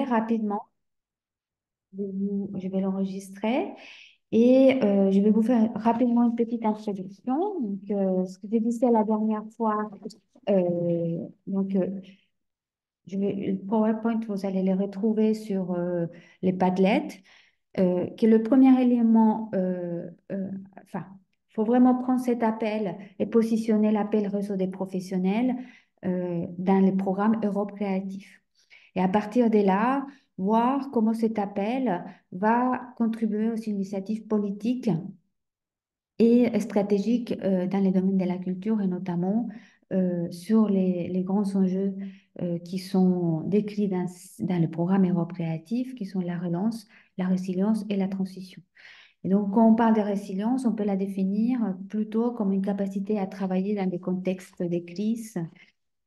rapidement. Je vais l'enregistrer et je vais vous faire rapidement une petite introduction. Donc, ce que j'ai dit c'est la dernière fois. Donc, le PowerPoint, vous allez les retrouver sur les Padlet, qui est le premier élément. Enfin, il faut vraiment prendre cet appel et positionner l'appel réseau des professionnels dans les programmes Europe Créatif. Et à partir de là, voir comment cet appel va contribuer aux initiatives politiques et stratégiques dans les domaines de la culture et notamment sur les grands enjeux qui sont décrits dans le programme Europe Créative, qui sont la relance, la résilience et la transition. Et donc, quand on parle de résilience, on peut la définir plutôt comme une capacité à travailler dans des contextes de crise.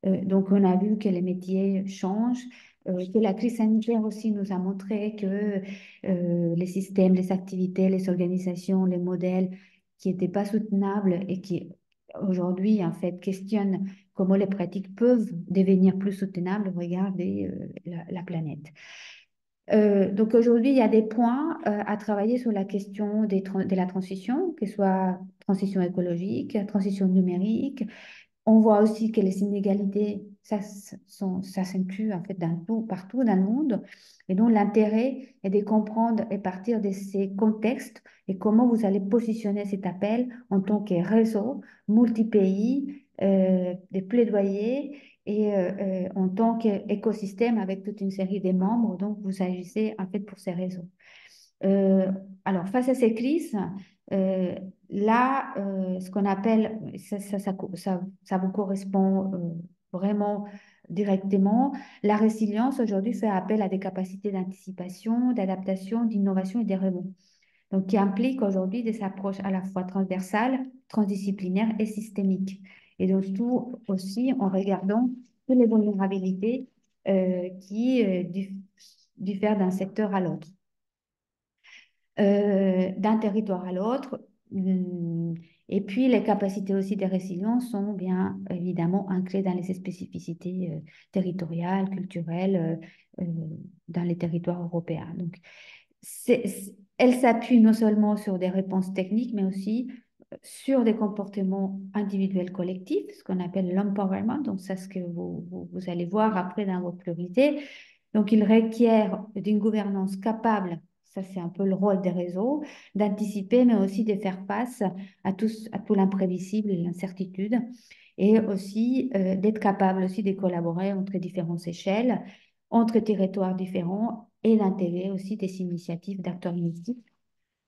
Donc, on a vu que les métiers changent, que la crise sanitaire aussi nous a montré que les systèmes, les activités, les organisations, les modèles qui n'étaient pas soutenables et qui aujourd'hui, en fait, questionnent comment les pratiques peuvent devenir plus soutenables au regard de la planète. Donc aujourd'hui, il y a des points à travailler sur la question de la transition, que ce soit transition écologique, transition numérique, on voit aussi que les inégalités, ça s'accentue en fait partout dans le monde. Et donc, l'intérêt est de comprendre et partir de ces contextes et comment vous allez positionner cet appel en tant que réseau multi-pays, de plaidoyer et en tant qu'écosystème avec toute une série de membres. Donc, vous agissez en fait pour ces réseaux. Euh, alors, face à ces crises, euh, là, ce qu'on appelle, ça vous correspond vraiment directement, la résilience aujourd'hui fait appel à des capacités d'anticipation, d'adaptation, d'innovation et de rebond. Donc, qui implique aujourd'hui des approches à la fois transversales, transdisciplinaires et systémiques. Et donc, tout aussi en regardant toutes les vulnérabilités qui diffèrent d'un secteur à l'autre d'un territoire à l'autre. Et puis, les capacités aussi de résilience sont bien évidemment ancrées dans les spécificités territoriales, culturelles, dans les territoires européens. Donc, elle s'appuie non seulement sur des réponses techniques, mais aussi sur des comportements individuels collectifs, ce qu'on appelle l'empowerment. Donc, c'est ce que vous allez voir après dans vos priorités. Donc, il requiert d'une gouvernance capable, ça c'est un peu le rôle des réseaux, d'anticiper, mais aussi de faire face à tout l'imprévisible et l'incertitude, et aussi d'être capable aussi de collaborer entre différentes échelles, entre territoires différents, et d'intégrer aussi des initiatives d'acteurs multiples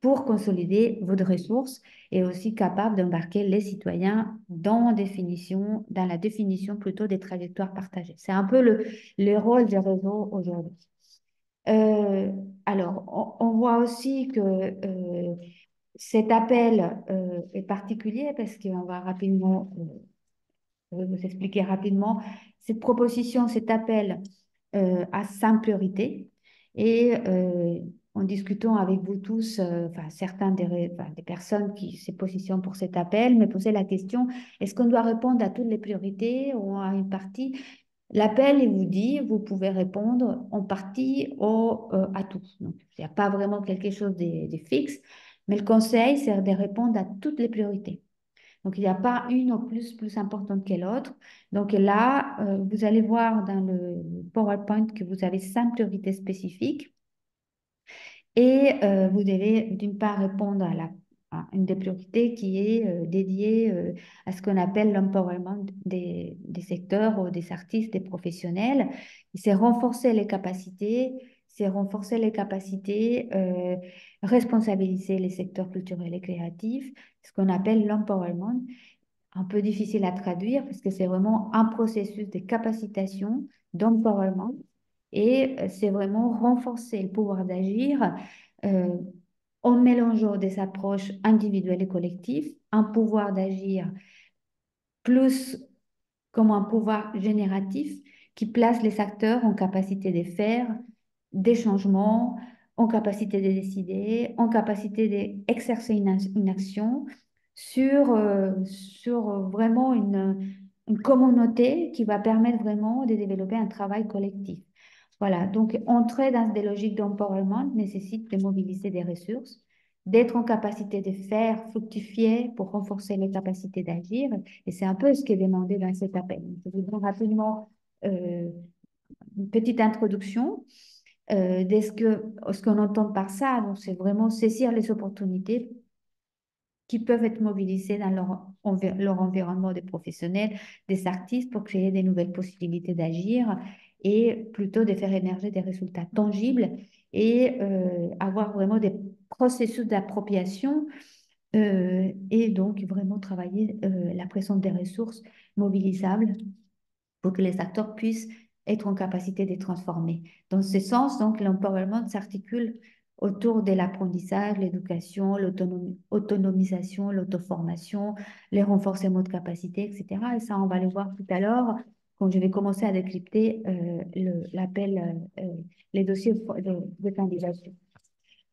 pour consolider votre ressource et aussi capable d'embarquer les citoyens dans la définition plutôt des trajectoires partagées. C'est un peu le rôle des réseaux aujourd'hui. Euh, alors, on voit aussi que cet appel est particulier parce qu'on va rapidement, je vais vous expliquer rapidement, cette proposition, cet appel a cinq priorités et en discutant avec vous tous, enfin, des personnes qui se positionnent pour cet appel me posaient la question, est-ce qu'on doit répondre à toutes les priorités ou à une partie? L'appel, il vous dit, vous pouvez répondre en partie ou à tout. Donc, il n'y a pas vraiment quelque chose de fixe, mais le conseil, c'est de répondre à toutes les priorités. Donc, il n'y a pas une au plus importante que l'autre. Donc là, vous allez voir dans le PowerPoint que vous avez cinq priorités spécifiques. Et vous devez d'une part répondre à une des priorités qui est dédiée à ce qu'on appelle l'empowerment des secteurs ou des artistes, des professionnels. C'est renforcer les capacités, responsabiliser les secteurs culturels et créatifs, ce qu'on appelle l'empowerment. Un peu difficile à traduire parce que c'est vraiment un processus de capacitation, d'empowerment et c'est vraiment renforcer le pouvoir d'agir euh, en mélangeant des approches individuelles et collectives, un pouvoir d'agir plus comme un pouvoir génératif qui place les acteurs en capacité de faire des changements, en capacité de décider, en capacité d'exercer une action sur vraiment une communauté qui va permettre vraiment de développer un travail collectif. Voilà, donc entrer dans des logiques d'empowerment nécessite de mobiliser des ressources, d'être en capacité de faire fructifier pour renforcer les capacités d'agir. Et c'est un peu ce qui est demandé dans cet appel. Je vous donne rapidement euh, une petite introduction de ce qu'on entend par ça. Donc, c'est vraiment saisir les opportunités qui peuvent être mobilisés dans leur environnement des professionnels, des artistes pour créer des nouvelles possibilités d'agir et plutôt de faire émerger des résultats tangibles et avoir vraiment des processus d'appropriation et donc vraiment travailler la présence des ressources mobilisables pour que les acteurs puissent être en capacité de transformer. Dans ce sens, donc, l'empowerment s'articule autour de l'apprentissage, l'éducation, l'autonomisation, l'auto-formation, les renforcements de capacité, etc. Et ça, on va le voir tout à l'heure quand je vais commencer à décrypter l'appel, les dossiers de candidature.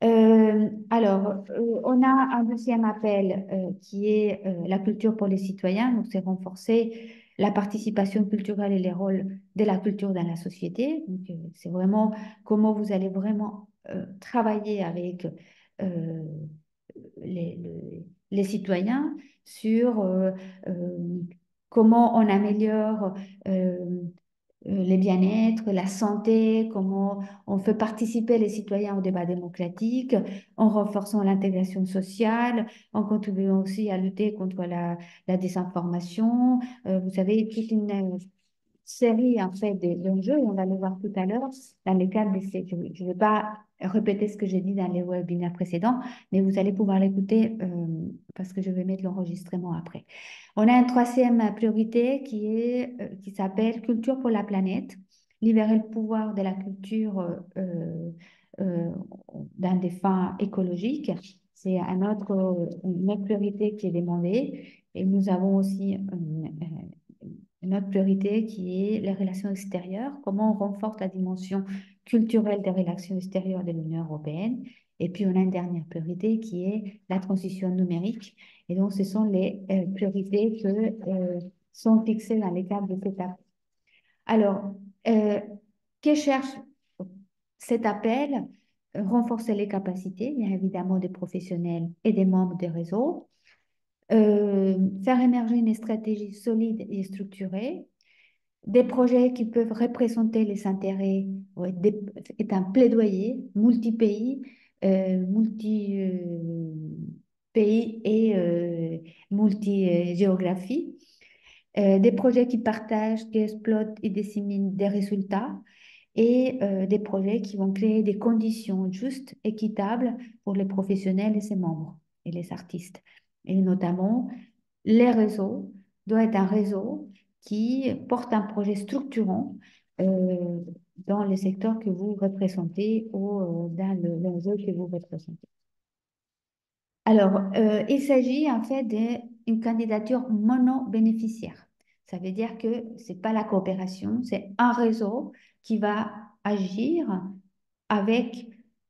On a un deuxième appel qui est la culture pour les citoyens. Donc, c'est renforcer la participation culturelle et les rôles de la culture dans la société. Donc, c'est vraiment comment vous allez vraiment travailler avec euh, les citoyens sur euh, comment on améliore le bien-être, la santé, comment on fait participer les citoyens au débat démocratique, en renforçant l'intégration sociale, en contribuant aussi à lutter contre la désinformation. Vous savez, toute une série en fait d'enjeux, et on va le voir tout à l'heure dans le cadre de ces. Je ne vais pas répéter ce que j'ai dit dans les webinaires précédents, mais vous allez pouvoir l'écouter parce que je vais mettre l'enregistrement après. On a une troisième priorité qui s'appelle Culture pour la planète, libérer le pouvoir de la culture euh, dans des fins écologiques. C'est une autre priorité qui est demandée. Et nous avons aussi une autre priorité qui est les relations extérieures, comment on renforce la dimension culturelle des relations extérieures de l'Union européenne. Et puis, on a une dernière priorité qui est la transition numérique. Et donc, ce sont les priorités que sont fixées dans les cadres de cet appel. Alors, euh, que cherche cet appel? Renforcer les capacités, bien évidemment, des professionnels et des membres des réseaux. Faire émerger une stratégie solide et structurée, des projets qui peuvent représenter les intérêts, ouais, est un plaidoyer multi-pays, multi-pays et multi-géographie. Des projets qui partagent, qui exploitent et disséminent des résultats et des projets qui vont créer des conditions justes, équitables pour les professionnels et ses membres et les artistes. Et notamment, les réseaux doivent être un réseau qui porte un projet structurant euh, dans les secteurs que vous représentez ou dans le réseau que vous représentez. Alors, il s'agit en fait d'une candidature mono-bénéficiaire. Ça veut dire que ce n'est pas la coopération, c'est un réseau qui va agir avec,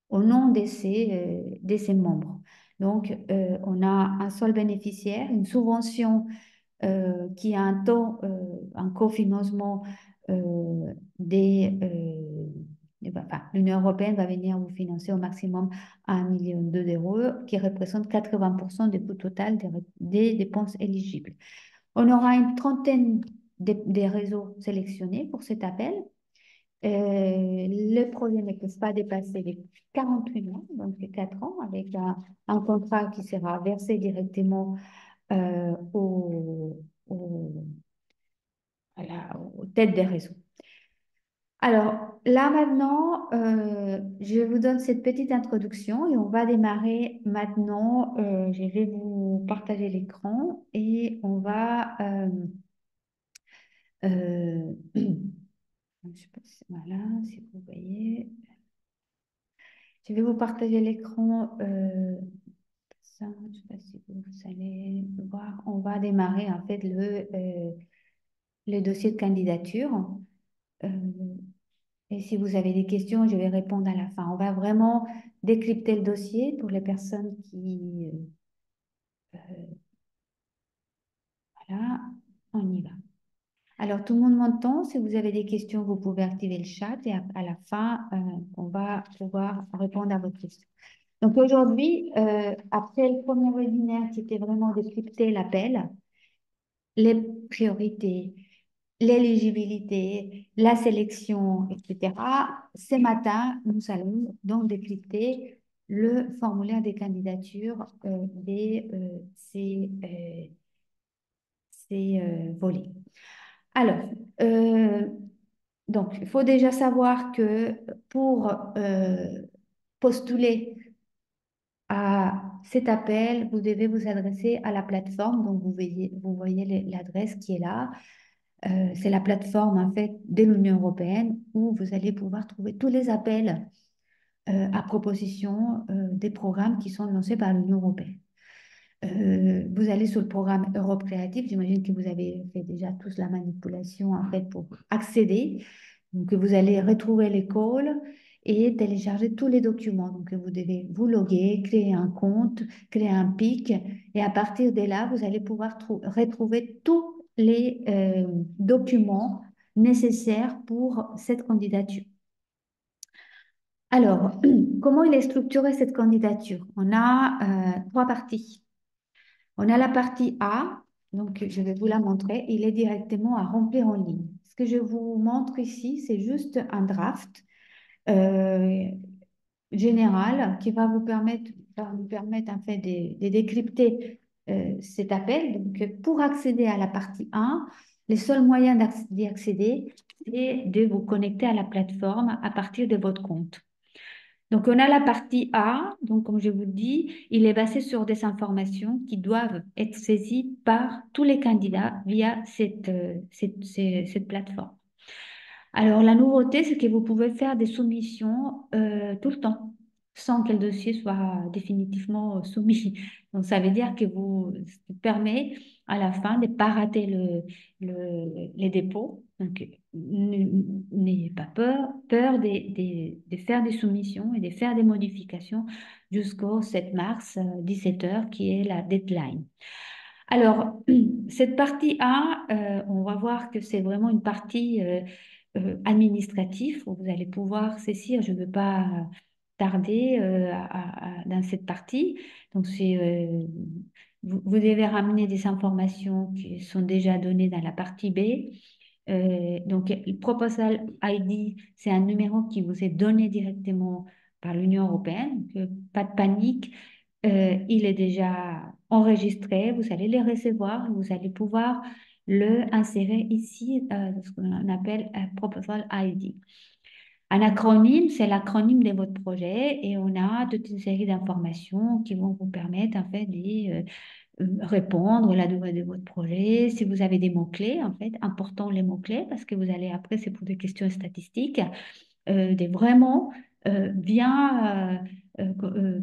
au nom de ses membres. Donc, on a un seul bénéficiaire, une subvention qui a un taux, un cofinancement enfin, l'Union européenne va venir vous financer au maximum 1,2 million d'euros, qui représente 80% du coût total des dépenses éligibles. On aura une trentaine des réseaux sélectionnés pour cet appel. Le projet ne peut pas dépasser les 48 mois, donc les 4 ans, avec un contrat qui sera versé directement euh, aux, aux, aux têtes des réseaux. Alors là maintenant, je vous donne cette petite introduction et on va démarrer maintenant. Je vais vous partager l'écran et on va... je sais pas si, voilà, si vous voyez. Je vais vous partager l'écran. Ça, je ne sais pas si vous allez voir. On va démarrer en fait le dossier de candidature. Euh, et si vous avez des questions, je vais répondre à la fin. On va vraiment décrypter le dossier pour les personnes qui... voilà, on y va. Alors, tout le monde m'entend. Si vous avez des questions, vous pouvez activer le chat et à la fin, on va pouvoir répondre à vos questions. Donc, aujourd'hui, après le premier webinaire qui était vraiment décrypter l'appel, les priorités, l'éligibilité, la sélection, etc. Ce matin, nous allons donc décrypter le formulaire des candidatures ces volets. Alors, euh, donc, il faut déjà savoir que pour postuler à cet appel, vous devez vous adresser à la plateforme. Donc, vous voyez l'adresse qui est là. C'est la plateforme en fait de l'Union européenne où vous allez pouvoir trouver tous les appels à proposition des programmes qui sont lancés par l'Union européenne. Vous allez sur le programme Europe Créative. J'imagine que vous avez fait déjà tous la manipulation en fait pour accéder. Donc, vous allez retrouver l'école et télécharger tous les documents. Donc, vous devez vous loguer, créer un compte, créer un PIC. Et à partir de là, vous allez pouvoir retrouver tous les documents nécessaires pour cette candidature. Alors, comment il est structuré cette candidature? On a trois parties. On a la partie A, donc je vais vous la montrer. Il est directement à remplir en ligne. Ce que je vous montre ici, c'est juste un draft euh, général qui va vous permettre en fait de décrypter cet appel. Donc, pour accéder à la partie 1, les seuls moyens d'y accéder, c'est de vous connecter à la plateforme à partir de votre compte. Donc, on a la partie A. Donc, comme je vous dis, il est basé sur des informations qui doivent être saisies par tous les candidats via cette plateforme. Alors, la nouveauté, c'est que vous pouvez faire des soumissions tout le temps, sans que le dossier soit définitivement soumis. Donc, ça veut dire que ça vous permet à la fin de ne pas rater les dépôts. Donc, n'ayez pas peur de faire des soumissions et de faire des modifications jusqu'au 7 mars, 17 heures, qui est la deadline. Alors, cette partie A, on va voir que c'est vraiment une partie administrative où vous allez pouvoir saisir. Je ne veux pas tarder dans cette partie. Donc, vous devez ramener des informations qui sont déjà données dans la partie B. Donc, le Proposal ID, c'est un numéro qui vous est donné directement par l'Union européenne. Donc, pas de panique. Il est déjà enregistré. Vous allez le recevoir. Vous allez pouvoir le insérer ici, ce qu'on appelle un Proposal ID. Un acronyme, c'est l'acronyme de votre projet et on a toute une série d'informations qui vont vous permettre en fait de répondre la durée de votre projet. Si vous avez des mots-clés, en fait, important les mots-clés parce que vous allez après, c'est pour des questions statistiques, de vraiment bien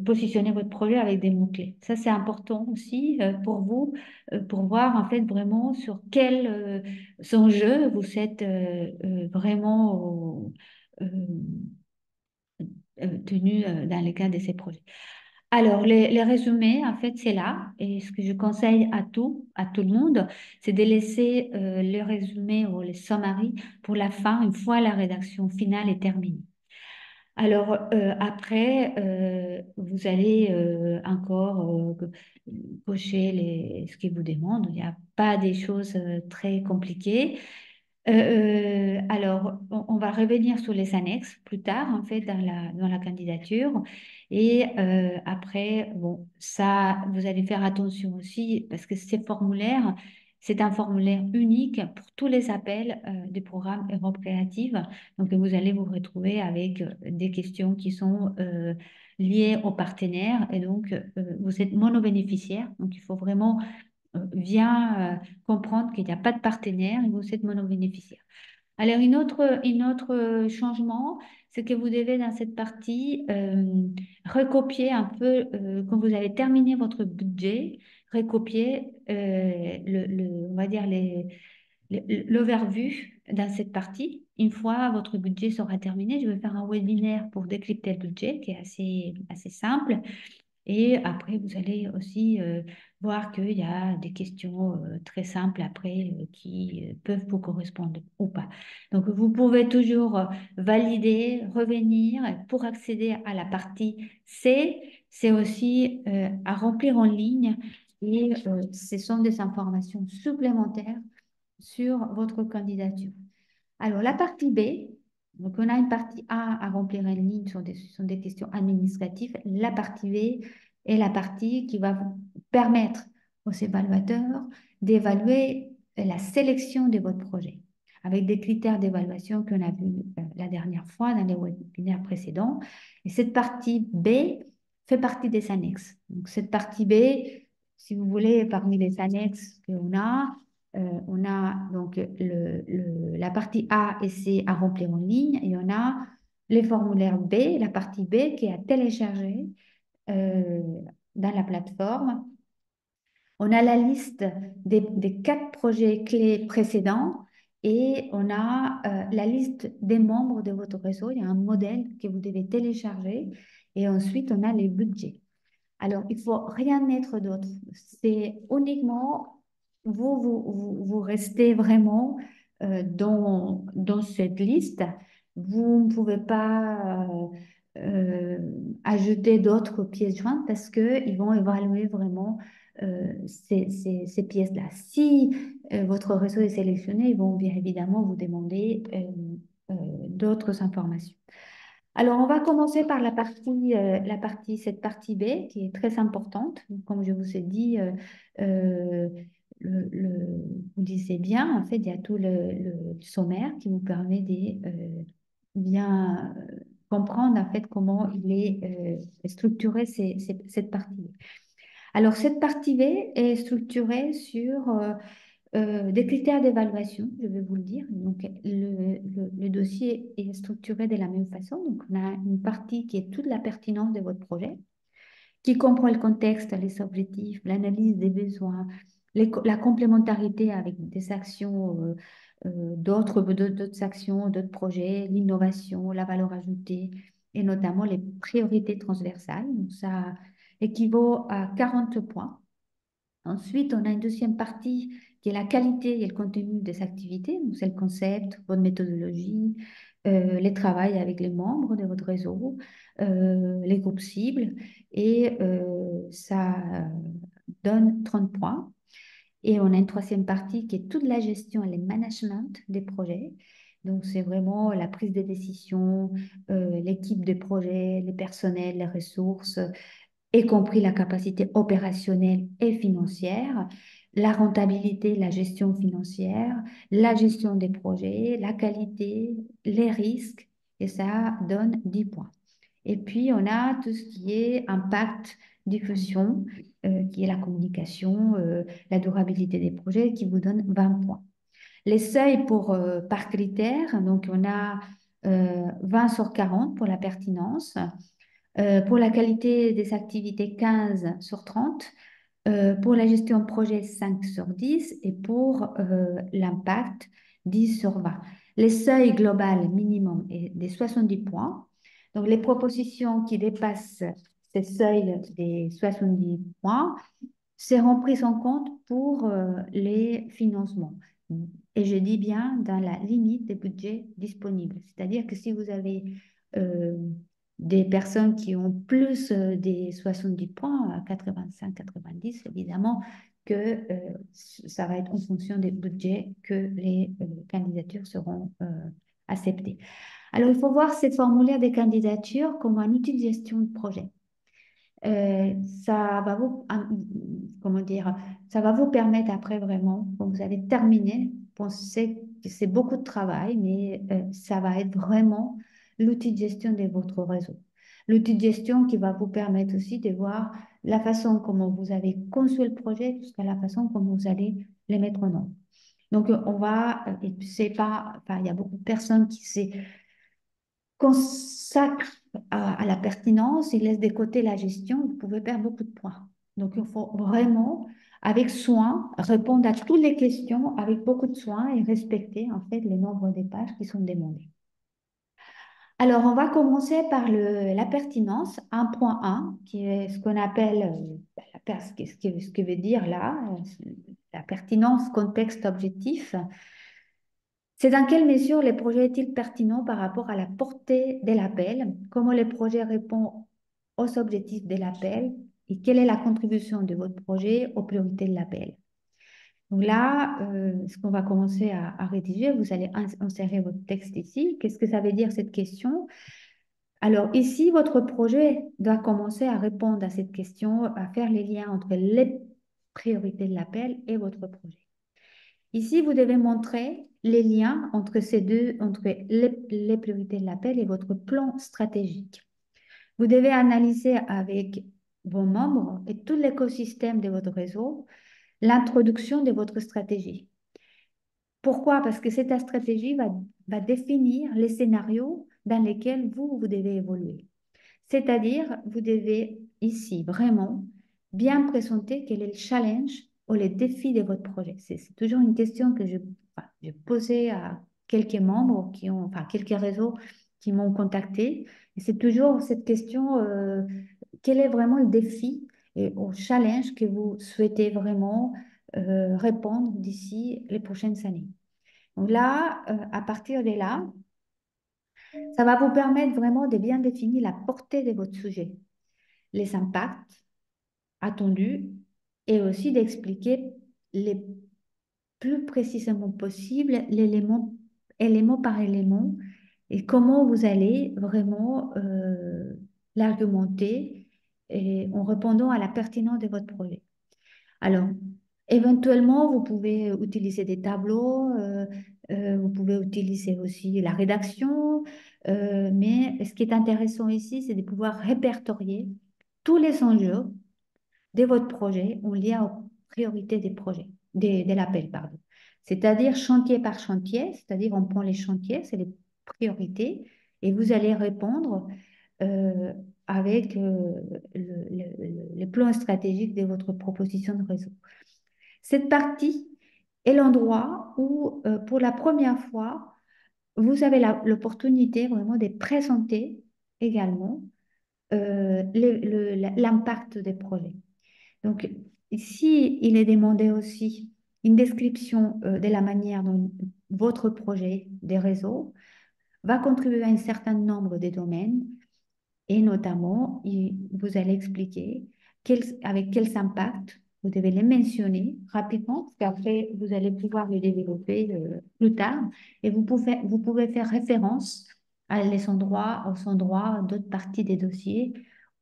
positionner votre projet avec des mots-clés. Ça, c'est important aussi pour vous, pour voir en fait vraiment sur quels enjeux vous êtes vraiment tenu dans le cadre de ces projets. Alors, les résumés, en fait, c'est là. Et ce que je conseille à tout le monde, c'est de laisser le résumé ou le summary pour la fin, une fois la rédaction finale est terminée. Alors, après, vous allez encore cocher ce qu'ils vous demandent. Il n'y a pas des choses très compliquées. Alors, on va revenir sur les annexes plus tard, en fait, dans la candidature. Et après, bon, ça, vous allez faire attention aussi parce que c'est un formulaire unique pour tous les appels du programme Europe Créative. Donc, vous allez vous retrouver avec des questions qui sont liées aux partenaires et donc vous êtes monobénéficiaire. Donc, il faut vraiment bien comprendre qu'il n'y a pas de partenaire et vous êtes monobénéficiaire. Alors, une autre changement, c'est que vous devez dans cette partie recopier un peu, quand vous avez terminé votre budget, recopier on va dire l'overview dans cette partie. Une fois votre budget sera terminé, je vais faire un webinaire pour décrypter le budget qui est assez simple. Et après, vous allez aussi voir qu'il y a des questions très simples après qui peuvent vous correspondre ou pas. Donc, vous pouvez toujours valider, revenir pour accéder à la partie C. C'est aussi à remplir en ligne et ce sont des informations supplémentaires sur votre candidature. Alors, la partie B, donc on a une partie A à remplir en ligne, ce sont des questions administratives. La partie B est la partie qui va vous permettre aux évaluateurs d'évaluer la sélection de votre projet avec des critères d'évaluation qu'on a vus la dernière fois dans les webinaires précédents. Et cette partie B fait partie des annexes. Donc, cette partie B, si vous voulez, parmi les annexes on a donc la partie A et C à remplir en ligne et on a les formulaires B, la partie B qui est à télécharger euh, dans la plateforme. On a la liste des 4 projets clés précédents et on a la liste des membres de votre réseau. Il y a un modèle que vous devez télécharger et ensuite on a les budgets. Alors, il ne faut rien mettre d'autre. C'est uniquement vous restez vraiment dans cette liste. Vous ne pouvez pas euh, ajouter d'autres pièces jointes parce qu'ils vont évaluer vraiment ces pièces-là. Si votre réseau est sélectionné, ils vont bien évidemment vous demander d'autres informations. Alors, on va commencer par cette partie B qui est très importante. Comme je vous ai dit, euh, vous disiez bien, en fait, il y a tout le sommaire qui vous permet de bien comprendre en fait comment il est structuré cette partie. Alors, cette partie B est structurée sur des critères d'évaluation, je vais vous le dire. Donc, le dossier est structuré de la même façon. Donc, on a une partie qui est toute la pertinence de votre projet, qui comprend le contexte, les objectifs, l'analyse des besoins, la complémentarité avec des actions, d'autres actions, d'autres projets, l'innovation, la valeur ajoutée et notamment les priorités transversales. Donc, ça équivaut à 40 points. Ensuite, on a une deuxième partie qui est la qualité et le contenu des activités. Donc, c'est le concept, votre méthodologie, les travails avec les membres de votre réseau, les groupes cibles. Et ça donne 30 points. Et on a une troisième partie qui est toute la gestion et le management des projets. Donc, c'est vraiment la prise de décision, l'équipe de projet, les personnels, les ressources, y compris la capacité opérationnelle et financière, la rentabilité, la gestion financière, la gestion des projets, la qualité, les risques, et ça donne 10 points. Et puis, on a tout ce qui est impact, diffusion, qui est la communication, la durabilité des projets, qui vous donne 20 points. Les seuils par critère, donc on a 20 sur 40 pour la pertinence, pour la qualité des activités, 15 sur 30. Pour la gestion de projet, 5 sur 10. Et pour l'impact, 10 sur 20. Les seuils global minimum est des 70 points. Donc, les propositions qui dépassent ces seuils des 70 points seront prises en compte pour les financements. Et je dis bien dans la limite des budgets disponibles. C'est-à-dire que si vous avez euh, des personnes qui ont plus des 70 points, à 85-90, évidemment que ça va être en fonction des budgets que les candidatures seront acceptées. Alors, il faut voir cette formulaire des candidatures comme un outil de gestion de projet. Euh, ça va vous, comment dire, ça va vous permettre après vraiment, quand vous avez terminé, pensez que c'est beaucoup de travail, mais ça va être vraiment l'outil de gestion de votre réseau. L'outil de gestion qui va vous permettre aussi de voir la façon comment vous avez conçu le projet jusqu'à la façon comment vous allez les mettre en œuvre. Donc, on va, et c'est pas, enfin, il y a beaucoup de personnes qui consacrent à la pertinence et laissent de côté la gestion, vous pouvez perdre beaucoup de points. Donc, il faut vraiment, avec soin, répondre à toutes les questions avec beaucoup de soin et respecter en fait les nombres des pages qui sont demandées. Alors, on va commencer par la pertinence, 1.1, qui est ce qu'on appelle, ce que veut dire là, la pertinence, contexte, objectif. C'est dans quelle mesure les projets est-il pertinent par rapport à la portée de l'appel, comment le projet répond aux objectifs de l'appel et quelle est la contribution de votre projet aux priorités de l'appel. Donc là, ce qu'on va commencer à rédiger, vous allez insérer votre texte ici. Qu'est-ce que ça veut dire cette question? Alors ici, votre projet doit commencer à répondre à cette question, à faire les liens entre les priorités de l'appel et votre projet. Ici, vous devez montrer les liens entre ces deux, entre les priorités de l'appel et votre plan stratégique. Vous devez analyser avec vos membres et tout l'écosystème de votre réseau l'introduction de votre stratégie. Pourquoi? Parce que cette stratégie va définir les scénarios dans lesquels vous devez évoluer. C'est-à-dire, vous devez ici vraiment bien présenter quel est le challenge ou les défis de votre projet. C'est toujours une question que j'ai posée à quelques membres qui ont, enfin, quelques réseaux qui m'ont contacté. Et c'est toujours cette question, quel est vraiment le défi et au challenge que vous souhaitez vraiment répondre d'ici les prochaines années. Donc là, à partir de là, ça va vous permettre vraiment de bien définir la portée de votre sujet, les impacts attendus et aussi d'expliquer les plus précisément possible l'élément élément par élément et comment vous allez vraiment l'argumenter et en répondant à la pertinence de votre projet. Alors, éventuellement, vous pouvez utiliser des tableaux, vous pouvez utiliser aussi la rédaction, mais ce qui est intéressant ici, c'est de pouvoir répertorier tous les enjeux de votre projet en lien aux priorités des projets, de l'appel, pardon. C'est-à-dire chantier par chantier, c'est-à-dire on prend les chantiers, c'est les priorités, et vous allez répondre euh, avec le plan stratégique de votre proposition de réseau. Cette partie est l'endroit où, pour la première fois, vous avez l'opportunité vraiment de présenter également l'impact des projets. Donc, ici, il est demandé aussi une description de la manière dont votre projet des réseaux va contribuer à un certain nombre de domaines et notamment, vous allez expliquer avec quels impacts vous devez les mentionner rapidement, parce qu'après, vous allez pouvoir les développer plus tard. Et vous pouvez faire référence aux endroits d'autres parties des dossiers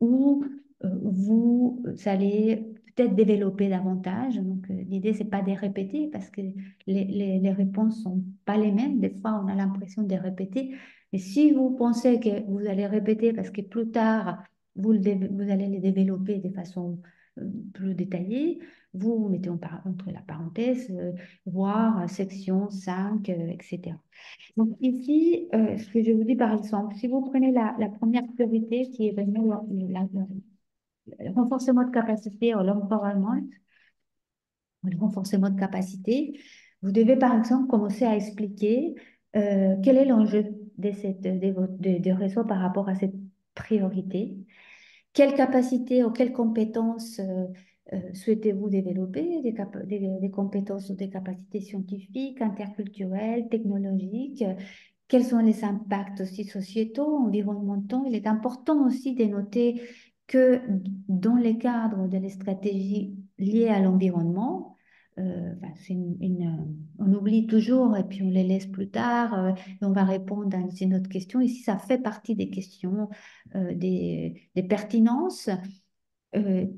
où vous allez peut-être développer davantage. Donc, l'idée, c'est pas de répéter parce que les réponses sont pas les mêmes. Des fois, on a l'impression de répéter. Et si vous pensez que vous allez répéter parce que plus tard, vous allez les développer de façon plus détaillée, vous mettez entre la parenthèse, voire section 5, etc. Donc ici, ce que je vous dis par exemple, si vous prenez la première priorité qui est vraiment le renforcement de capacité ou l'empowerment, le renforcement de capacité, vous devez par exemple commencer à expliquer quel est l'enjeu de réseau par rapport à cette priorité. Quelles capacités ou quelles compétences souhaitez-vous développer? Des compétences ou des capacités scientifiques, interculturelles, technologiques? Quels sont les impacts aussi sociétaux, environnementaux? Il est important aussi de noter que dans les cadres de les stratégies liées à l'environnement, enfin, on oublie toujours et puis on les laisse plus tard et on va répondre à une autre question. Ici, ça fait partie des questions des pertinences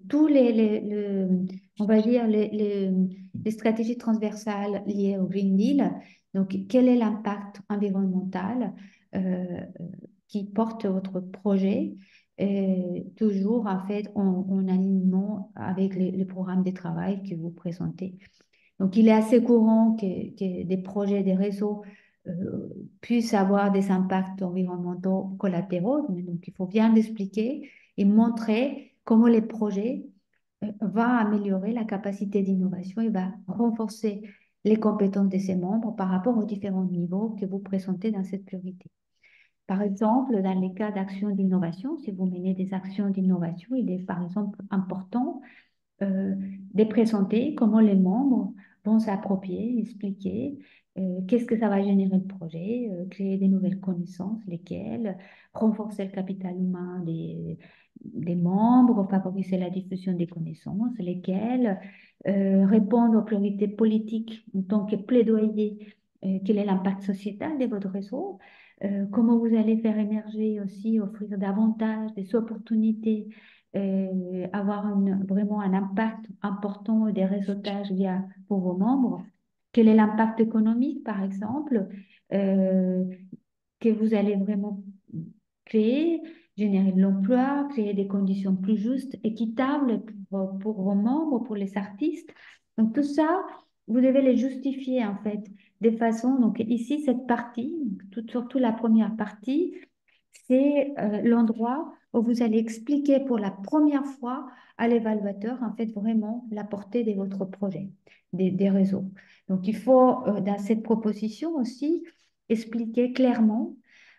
tous on va dire les stratégies transversales liées au Green Deal. Donc, quel est l'impact environnemental euh, qui porte votre projet, toujours en fait en alignement avec les programmes de travail que vous présentez. Donc, il est assez courant que des projets, des réseaux puissent avoir des impacts environnementaux collatéraux. Donc, il faut bien l'expliquer et montrer comment les projets vont améliorer la capacité d'innovation et va renforcer les compétences de ses membres par rapport aux différents niveaux que vous présentez dans cette priorité. Par exemple, dans les cas d'actions d'innovation, si vous menez des actions d'innovation, il est par exemple important euh, de présenter comment les membres vont s'approprier, expliquer qu'est-ce que ça va générer le projet, créer des nouvelles connaissances, lesquelles, renforcer le capital humain des membres, favoriser la diffusion des connaissances, lesquelles, répondre aux priorités politiques en tant que plaidoyer, quel est l'impact sociétal de votre réseau, comment vous allez faire émerger aussi, offrir davantage des opportunités avoir vraiment un impact important des réseautages pour vos membres. Quel est l'impact économique, par exemple, euh, que vous allez vraiment créer, générer de l'emploi, créer des conditions plus justes, équitables pour vos membres, pour les artistes. Donc tout ça, vous devez les justifier en fait de façon. Donc ici, cette partie, surtout la première partie, c'est l'endroit où vous allez expliquer pour la première fois à l'évaluateur, en fait, vraiment la portée de votre projet, des réseaux. Donc, il faut, dans cette proposition aussi, expliquer clairement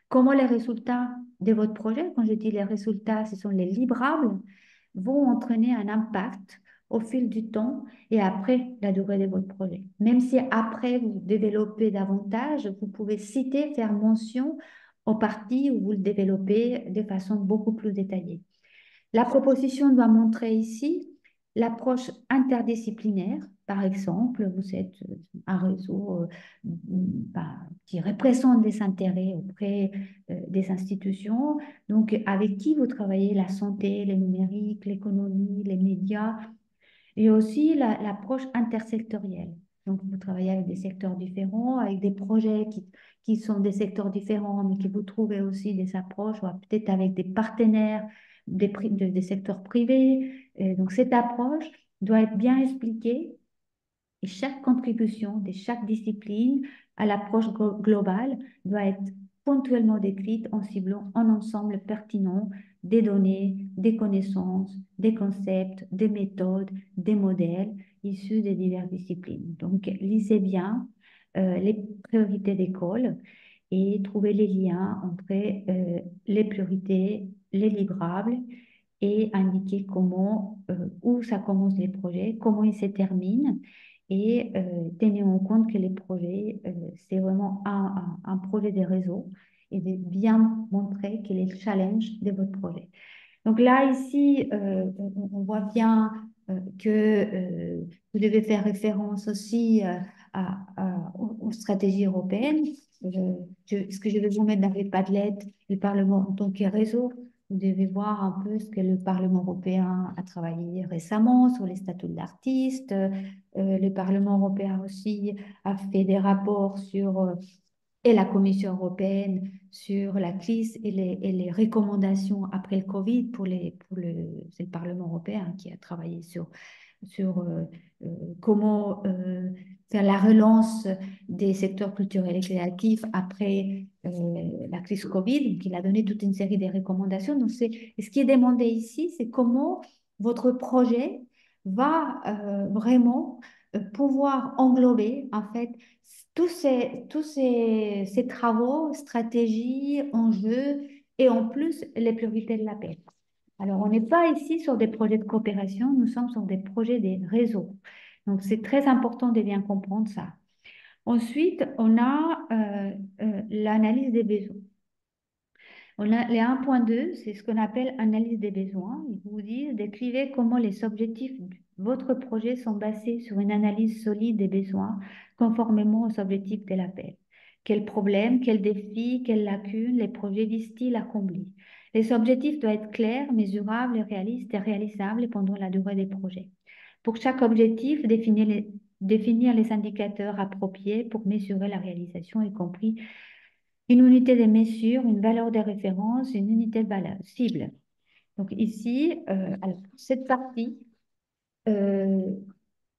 comment les résultats de votre projet, quand je dis les résultats, ce sont les livrables, vont entraîner un impact au fil du temps et après la durée de votre projet. Même si après vous développez davantage, vous pouvez citer, faire mention aux parties où vous le développez de façon beaucoup plus détaillée. La proposition doit montrer ici l'approche interdisciplinaire. Par exemple, vous êtes un réseau qui représente des intérêts auprès des institutions, donc avec qui vous travaillez la santé, le numérique, l'économie, les médias, et aussi l'approche intersectorielle. Donc, vous travaillez avec des secteurs différents, avec des projets qui sont des secteurs différents, mais que vous trouvez aussi des approches, ou peut-être avec des partenaires des secteurs privés. Et donc, cette approche doit être bien expliquée et chaque contribution de chaque discipline à l'approche globale doit être ponctuellement décrite en ciblant un ensemble pertinent des données, des connaissances, des concepts, des méthodes, des modèles issus des diverses disciplines. Donc, lisez bien les priorités d'école et trouvez les liens entre les priorités, les livrables et indiquer comment, où ça commence les projets, comment ils se terminent et tenez en compte que les projets, c'est vraiment un projet de réseau et de bien montrer quel est le challenge de votre projet. Donc là, ici, on voit bien que vous devez faire référence aussi aux stratégies européennes. Ce que je vais vous mettre dans les Padlet, le Parlement en tant que réseau, vous devez voir un peu ce que le Parlement européen a travaillé récemment sur les statuts de l'artiste. Le Parlement européen aussi a fait des rapports sur et la Commission européenne sur la crise et les recommandations après le Covid c'est le Parlement européen qui a travaillé sur comment faire la relance des secteurs culturels et créatifs après la crise Covid. Donc, il a donné toute une série de recommandations. Donc, ce qui est demandé ici, c'est comment votre projet va vraiment pouvoir englober en fait ces travaux, stratégies, enjeux et en plus les priorités de l'appel. Alors, on n'est pas ici sur des projets de coopération, nous sommes sur des projets des réseaux. Donc, c'est très important de bien comprendre ça. Ensuite, on a l'analyse des besoins. On a les 1.2, c'est ce qu'on appelle analyse des besoins. Ils vous disent décrivez comment les objectifs de votre projet sont basés sur une analyse solide des besoins conformément aux objectifs de l'appel. Quels problèmes, quels défis, quelles lacunes les projets visent-ils à combler? Les objectifs doivent être clairs, mesurables, réalistes et réalisables pendant la durée des projets. Pour chaque objectif, définir les indicateurs appropriés pour mesurer la réalisation, y compris une unité de mesure, une valeur de référence, une unité de valeur cible. Donc ici, alors, cette partie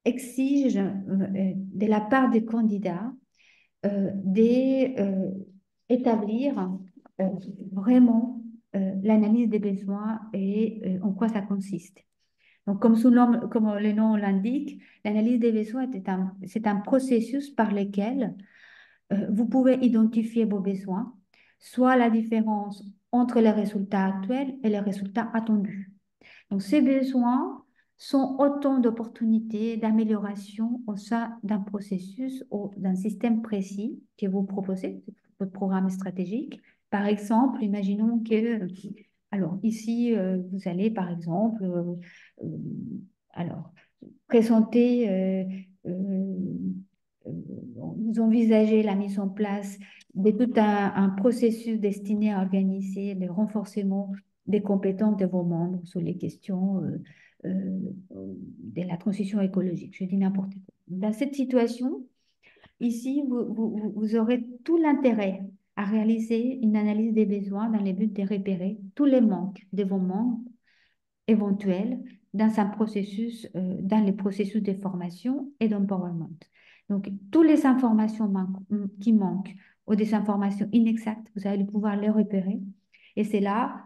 exige de la part des candidats d'établir vraiment l'analyse des besoins et en quoi ça consiste. Donc, comme le nom l'indique, l'analyse des besoins c'est un processus par lequel vous pouvez identifier vos besoins, soit la différence entre les résultats actuels et les résultats attendus. Donc, ces besoins sont autant d'opportunités d'amélioration au sein d'un processus ou d'un système précis que vous proposez, votre programme stratégique. Par exemple, imaginons que, alors ici, vous allez par exemple, euh, alors, présenter, euh, vous envisagez la mise en place de tout un processus destiné à organiser le renforcement des compétences de vos membres sur les questions euh, de la transition écologique. Je dis n'importe quoi. Dans cette situation, ici, vous aurez tout l'intérêt à réaliser une analyse des besoins dans le but de repérer tous les manques de vos membres éventuels dans un processus, dans les processus de formation et d'empowerment. Donc, toutes les informations qui manquent ou des informations inexactes, vous allez pouvoir les repérer. Et c'est là,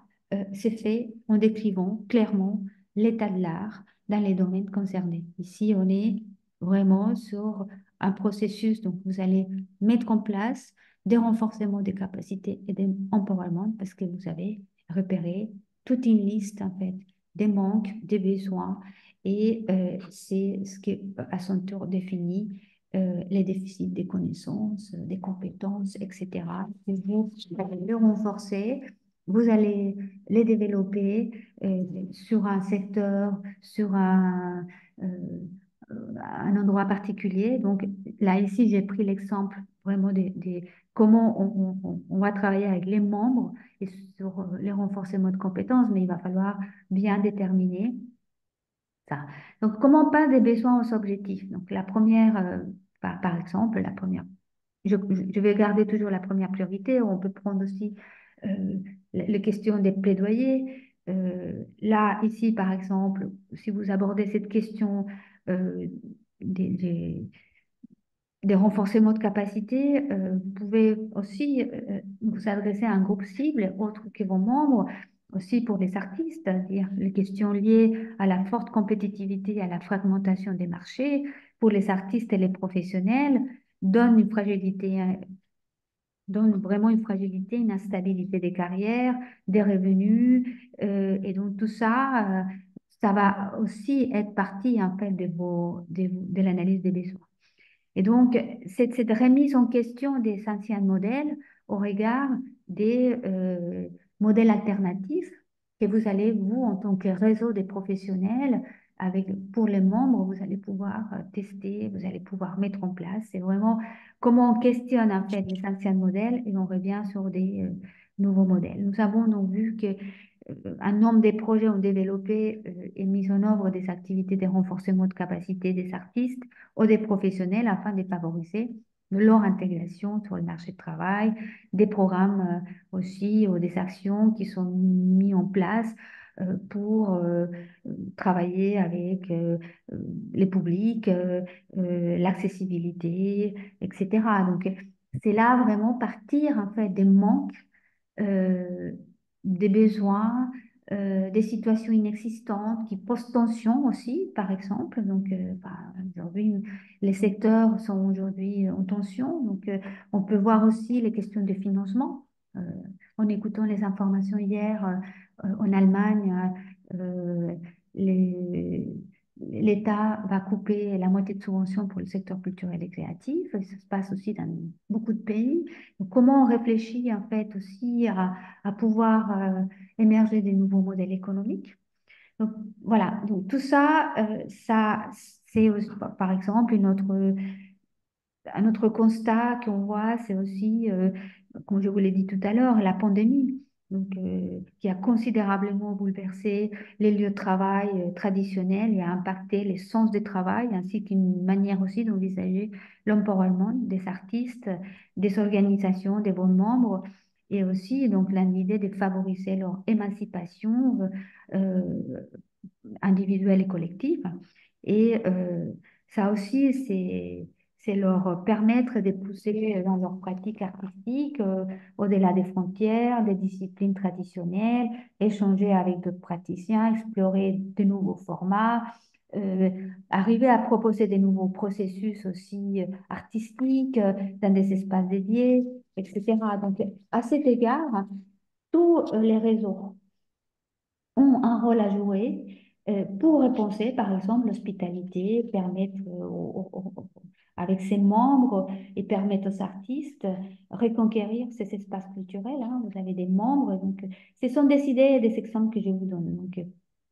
c'est fait en décrivant clairement l'état de l'art dans les domaines concernés. Ici, on est vraiment sur un processus, donc vous allez mettre en place des renforcements des capacités et des empowerment parce que vous avez repéré toute une liste, en fait, des manques, des besoins, et c'est ce qui, à son tour, définit les déficits des connaissances, des compétences, etc. Et vous allez les renforcer, vous allez les développer sur un secteur, sur un endroit particulier. Donc là, ici, j'ai pris l'exemple vraiment comment on va travailler avec les membres et sur les renforcements de compétences, mais il va falloir bien déterminer ça. Donc, comment on passe des besoins aux objectifs? Donc, la première, par exemple, la première, je vais garder toujours la première priorité. On peut prendre aussi les questions des plaidoyers. Là, ici, par exemple, si vous abordez cette question euh, des, des- des renforcements de capacité, vous pouvez aussi vous adresser à un groupe cible autre que vos membres, aussi pour les artistes, c'est-à-dire les questions liées à la forte compétitivité et à la fragmentation des marchés pour les artistes et les professionnels donnent une fragilité, donne vraiment une fragilité, une instabilité des carrières, des revenus, et donc tout ça, ça va aussi être partie en fait de l'analyse des besoins. Et donc, cette remise en question des anciens modèles au regard des modèles alternatifs que vous allez, vous, en tant que réseau des professionnels, avec, pour les membres, vous allez pouvoir tester, vous allez pouvoir mettre en place. C'est vraiment comment on questionne en fait les anciens modèles et on revient sur des nouveaux modèles. Nous avons donc vu que un nombre de projets ont développé et mis en œuvre des activités de renforcement de capacité des artistes ou des professionnels afin de favoriser leur intégration sur le marché de travail, des programmes aussi ou des actions qui sont mis en place pour travailler avec les publics, l'accessibilité, etc. Donc, c'est là vraiment partir en fait des manques euh, des besoins, des situations inexistantes qui posent tension aussi, par exemple. Donc, aujourd'hui, les secteurs sont aujourd'hui en tension. Donc, on peut voir aussi les questions de financement. Euh, en écoutant les informations hier, en Allemagne, les- l'État va couper la moitié de subventions pour le secteur culturel et créatif. Et ça se passe aussi dans beaucoup de pays. Donc, comment on réfléchit en fait aussi à pouvoir émerger des nouveaux modèles économiques. Donc voilà, donc tout ça, ça c'est par exemple un autre constat qu'on voit, c'est aussi, comme je vous l'ai dit tout à l'heure, la pandémie, donc, qui a considérablement bouleversé les lieux de travail traditionnels et a impacté les sens du travail, ainsi qu'une manière aussi d'envisager l'empowerment des artistes, des organisations, des bons membres, et aussi donc l'idée de favoriser leur émancipation individuelle et collective. Et ça aussi, c'est leur permettre de pousser dans leur pratique artistique au-delà des frontières, des disciplines traditionnelles, échanger avec d'autres praticiens, explorer de nouveaux formats, euh, arriver à proposer des nouveaux processus aussi artistiques dans des espaces dédiés. etc. Donc, à cet égard, tous les réseaux ont un rôle à jouer pour repenser, par exemple, l'hospitalité, permettre avec ses membres et permettre aux artistes reconquérir ces espaces culturels, hein. Vous avez des membres, donc ce sont des idées et des exemples que je vous donne. Donc,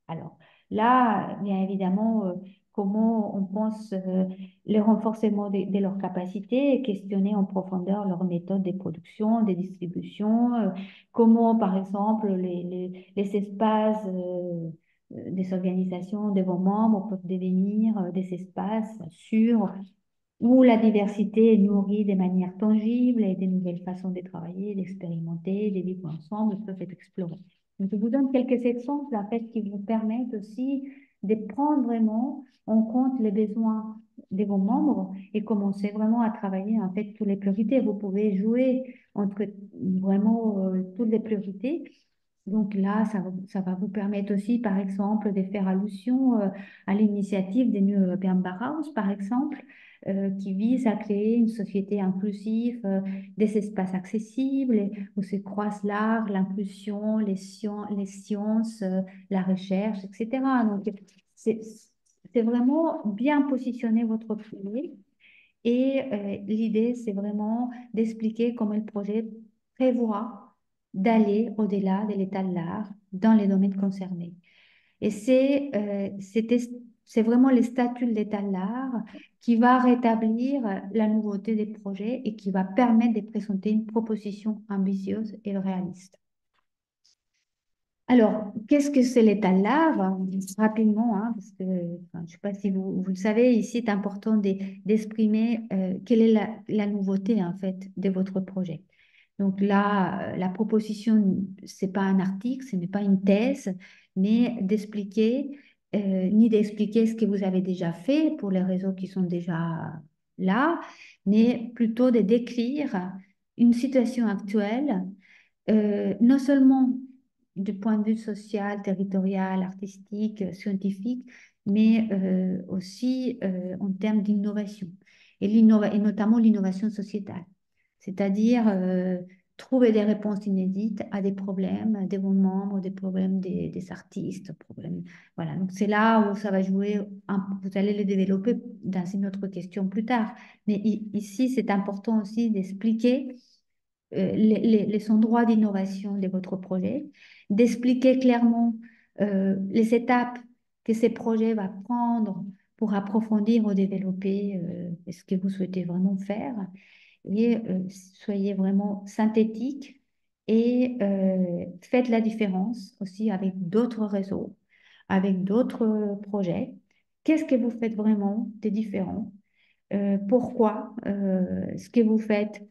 alors là, bien évidemment, comment on pense le renforcement de leurs capacités et questionner en profondeur leurs méthodes de production, de distribution, comment, par exemple, les espaces des organisations de vos membres peuvent devenir des espaces sûrs où la diversité est nourrie de manière tangible et des nouvelles façons de travailler, d'expérimenter, de vivre ensemble peuvent être explorées. Donc, je vous donne quelques exemples en fait, qui vous permettent aussi de prendre vraiment en compte les besoins de vos membres et commencer vraiment à travailler en fait toutes les priorités. Vous pouvez jouer entre vraiment toutes les priorités. Donc là, ça va vous permettre aussi, par exemple, de faire allusion à l'initiative des New European Bauhaus, par exemple, qui vise à créer une société inclusive, des espaces accessibles où se croisent l'art, l'inclusion, les sciences, la recherche, etc. Donc, c'est, c'est vraiment bien positionner votre projet. Et l'idée, c'est vraiment d'expliquer comment le projet prévoit d'aller au-delà de l'état de l'art dans les domaines concernés. Et c'est vraiment le statut de l'état de l'art qui va rétablir la nouveauté des projets et qui va permettre de présenter une proposition ambitieuse et réaliste. Alors, qu'est-ce que c'est l'état de l'art? Rapidement, hein, parce que enfin, je ne sais pas si vous le savez, ici, c'est important d'exprimer quelle est la nouveauté en fait de votre projet. Donc là, la proposition, c'est pas un article, ce n'est pas une thèse, mais d'expliquer, ni d'expliquer ce que vous avez déjà fait pour les réseaux qui sont déjà là, mais plutôt de décrire une situation actuelle non seulement du point de vue social, territorial, artistique, scientifique, mais aussi en termes d'innovation, et notamment l'innovation sociétale, c'est-à-dire trouver des réponses inédites à des problèmes des bons membres, des problèmes des artistes, problèmes, voilà. Donc c'est là où ça va jouer, vous allez le développer dans une autre question plus tard, mais ici c'est important aussi d'expliquer les endroits d'innovation de votre projet, d'expliquer clairement les étapes que ces projets vont prendre pour approfondir ou développer ce que vous souhaitez vraiment faire. Et soyez vraiment synthétique et faites la différence aussi avec d'autres réseaux, avec d'autres projets. Qu'est-ce que vous faites vraiment de différent? Pourquoi ce que vous faites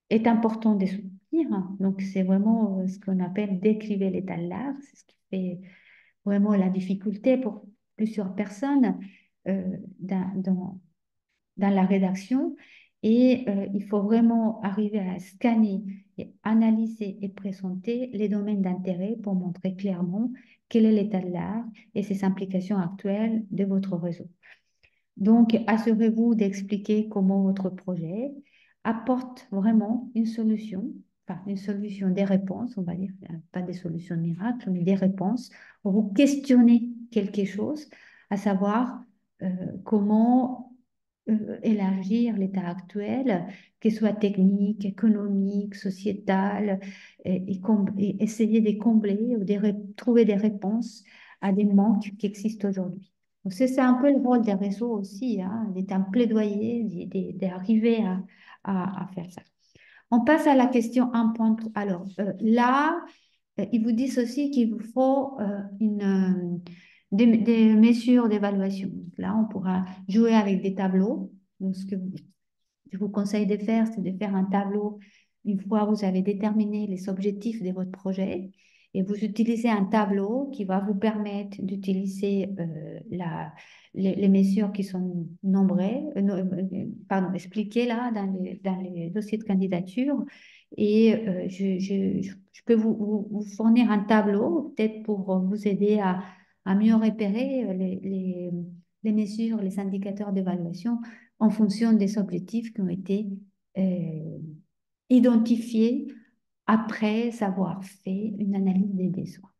est important de soutenir. Donc, c'est vraiment ce qu'on appelle décriver l'état de l'art. C'est ce qui fait vraiment la difficulté pour plusieurs personnes dans la rédaction. Et il faut vraiment arriver à scanner et analyser et présenter les domaines d'intérêt pour montrer clairement quel est l'état de l'art et ses implications actuelles de votre réseau. Donc, assurez-vous d'expliquer comment votre projet apporte vraiment une solution, enfin une solution, des réponses, on va dire, pas des solutions miracles, mais des réponses pour vous questionner quelque chose, à savoir euh, comment élargir l'état actuel, qu'il soit technique, économique, sociétal, et essayer de combler ou de trouver des réponses à des manques qui existent aujourd'hui. Donc, c'est un peu le rôle des réseaux aussi, hein, d'être un plaidoyer, d'arriver à faire ça. On passe à la question 1.3. Alors là, ils vous disent aussi qu'il vous faut des mesures d'évaluation. Donc là, on pourra jouer avec des tableaux. Donc, ce que je vous conseille de faire, c'est de faire un tableau une fois vous avez déterminé les objectifs de votre projet et vous utilisez un tableau qui va vous permettre d'utiliser les mesures qui sont nombrées, pardon, expliquées là dans les dossiers de candidature. Et je peux vous fournir un tableau peut-être pour vous aider à mieux repérer les mesures, les indicateurs d'évaluation en fonction des objectifs qui ont été euh, identifié après avoir fait une analyse des besoins.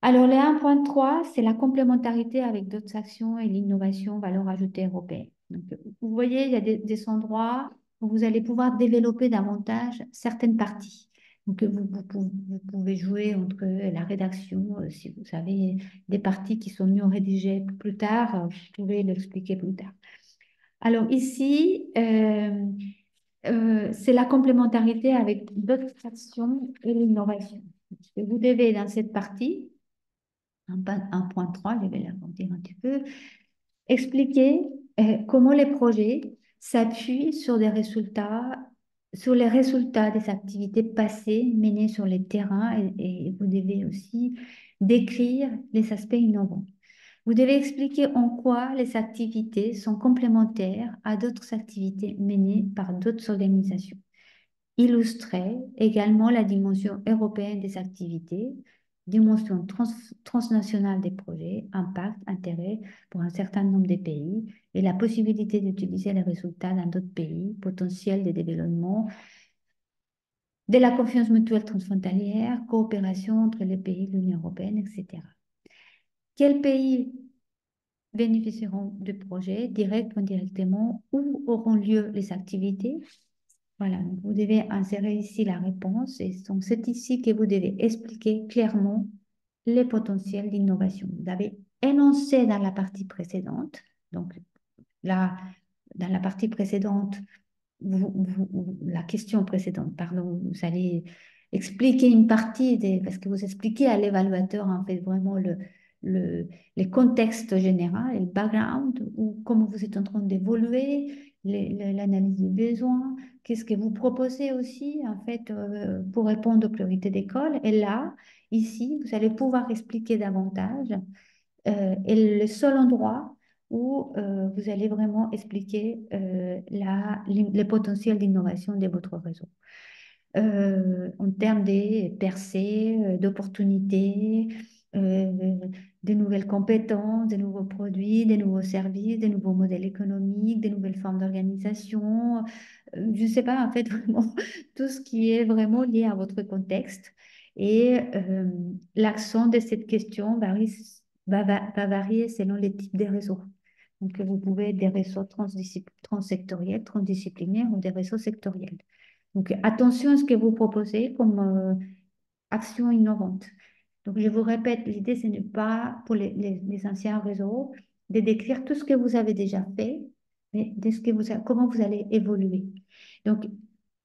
Alors, le 1.3, c'est la complémentarité avec d'autres actions et l'innovation valeur ajoutée européenne. Donc, vous voyez, il y a des endroits où vous allez pouvoir développer davantage certaines parties. Donc, vous pouvez jouer entre la rédaction, si vous avez des parties qui sont mieux rédigées plus tard, vous pouvez l'expliquer plus tard. Alors ici, c'est la complémentarité avec d'autres actions et l'innovation. Vous devez, dans cette partie, 1.3, je vais l'agrandir un petit peu, expliquer comment les projets s'appuient sur des résultats, sur les résultats des activités passées menées sur les terrains et vous devez aussi décrire les aspects innovants. Vous devez expliquer en quoi les activités sont complémentaires à d'autres activités menées par d'autres organisations. Illustrer également la dimension européenne des activités, dimension transnationale des projets, impact, intérêt pour un certain nombre de pays et la possibilité d'utiliser les résultats dans d'autres pays, potentiel de développement, de la confiance mutuelle transfrontalière, coopération entre les pays de l'Union européenne, etc. Quels pays bénéficieront du projet, direct ou indirectement, où auront lieu les activités? Voilà, donc vous devez insérer ici la réponse et donc c'est ici que vous devez expliquer clairement les potentiels d'innovation. Vous avez énoncé dans la partie précédente, donc là, dans la partie précédente, la question précédente, pardon, vous allez expliquer une partie des, parce que vous expliquez à l'évaluateur en fait vraiment le, les contextes généraux, le background, ou comment vous êtes en train d'évoluer, l'analyse des besoins, qu'est-ce que vous proposez aussi en fait pour répondre aux priorités d'école. Et là, ici, vous allez pouvoir expliquer davantage et le seul endroit où vous allez vraiment expliquer les potentiels d'innovation de votre réseau. En termes des percées, d'opportunités, euh, de nouvelles compétences, de nouveaux produits, de nouveaux services, de nouveaux modèles économiques, de nouvelles formes d'organisation. Je ne sais pas, en fait, vraiment, tout ce qui est vraiment lié à votre contexte. Et l'accent de cette question va varier selon les types de réseaux. Donc, vous pouvez être des réseaux transsectoriels, transdisciplinaires ou des réseaux sectoriels. Donc, attention à ce que vous proposez comme action innovante. Donc, je vous répète, l'idée, ce n'est pas pour les anciens réseaux de décrire tout ce que vous avez déjà fait, mais de ce que comment vous allez évoluer. Donc,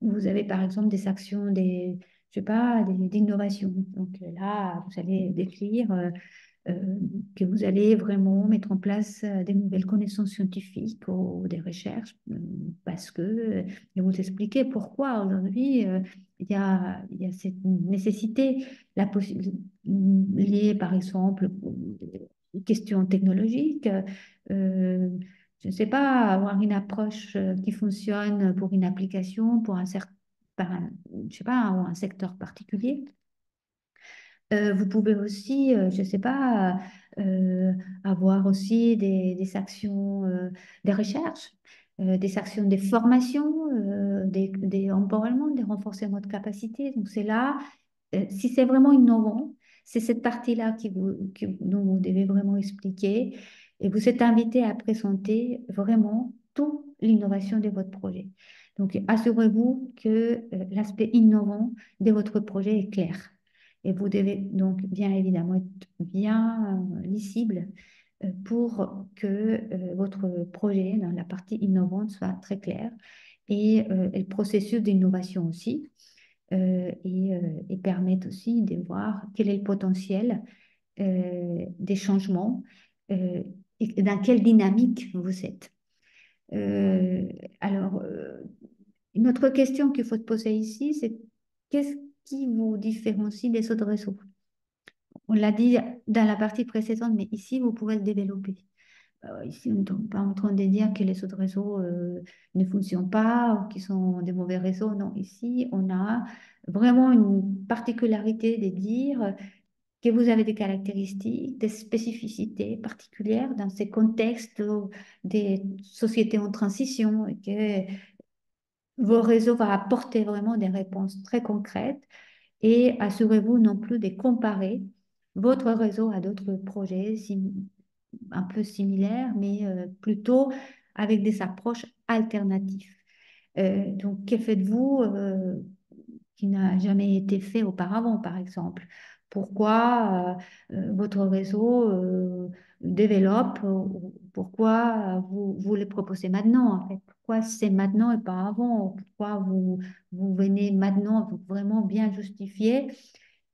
vous avez par exemple des actions, je sais pas, d'innovation. Donc là, vous allez décrire que vous allez vraiment mettre en place des nouvelles connaissances scientifiques ou des recherches parce que, et vous expliquer pourquoi aujourd'hui il y a cette nécessité liée par exemple aux questions technologiques. Je ne sais pas, avoir une approche qui fonctionne pour une application, pour un certain, je sais pas, un secteur particulier. Vous pouvez aussi, je ne sais pas, avoir aussi des actions de recherche, des actions de formation, des empowerment, des renforcements de capacité. Donc c'est là, si c'est vraiment innovant, c'est cette partie-là dont vous devez vraiment expliquer et vous êtes invité à présenter vraiment toute l'innovation de votre projet. Donc assurez-vous que l'aspect innovant de votre projet est clair. Et vous devez donc bien évidemment être bien lisible pour que votre projet dans la partie innovante soit très clair et le processus d'innovation aussi et permettre aussi de voir quel est le potentiel des changements euh, et dans quelle dynamique vous êtes. Euh, alors, une autre question qu'il faut te poser ici, c'est qu'est-ce qui vous différencie des autres réseaux? On l'a dit dans la partie précédente, mais ici, vous pouvez le développer. Ici, on n'est pas en train de dire que les autres réseaux ne fonctionnent pas ou qu'ils sont des mauvais réseaux. Non, ici, on a vraiment une particularité de dire que vous avez des caractéristiques, des spécificités particulières dans ces contextes des sociétés en transition et que vos réseaux vont apporter vraiment des réponses très concrètes et assurez-vous non plus de comparer votre réseau à d'autres projets un peu similaires, mais plutôt avec des approches alternatives. Donc, que faites-vous qui n'a jamais été fait auparavant, par exemple? Pourquoi votre réseau développe, pourquoi vous le proposez maintenant, en fait? Pourquoi c'est maintenant et pas avant? Pourquoi vous venez maintenant vraiment bien justifier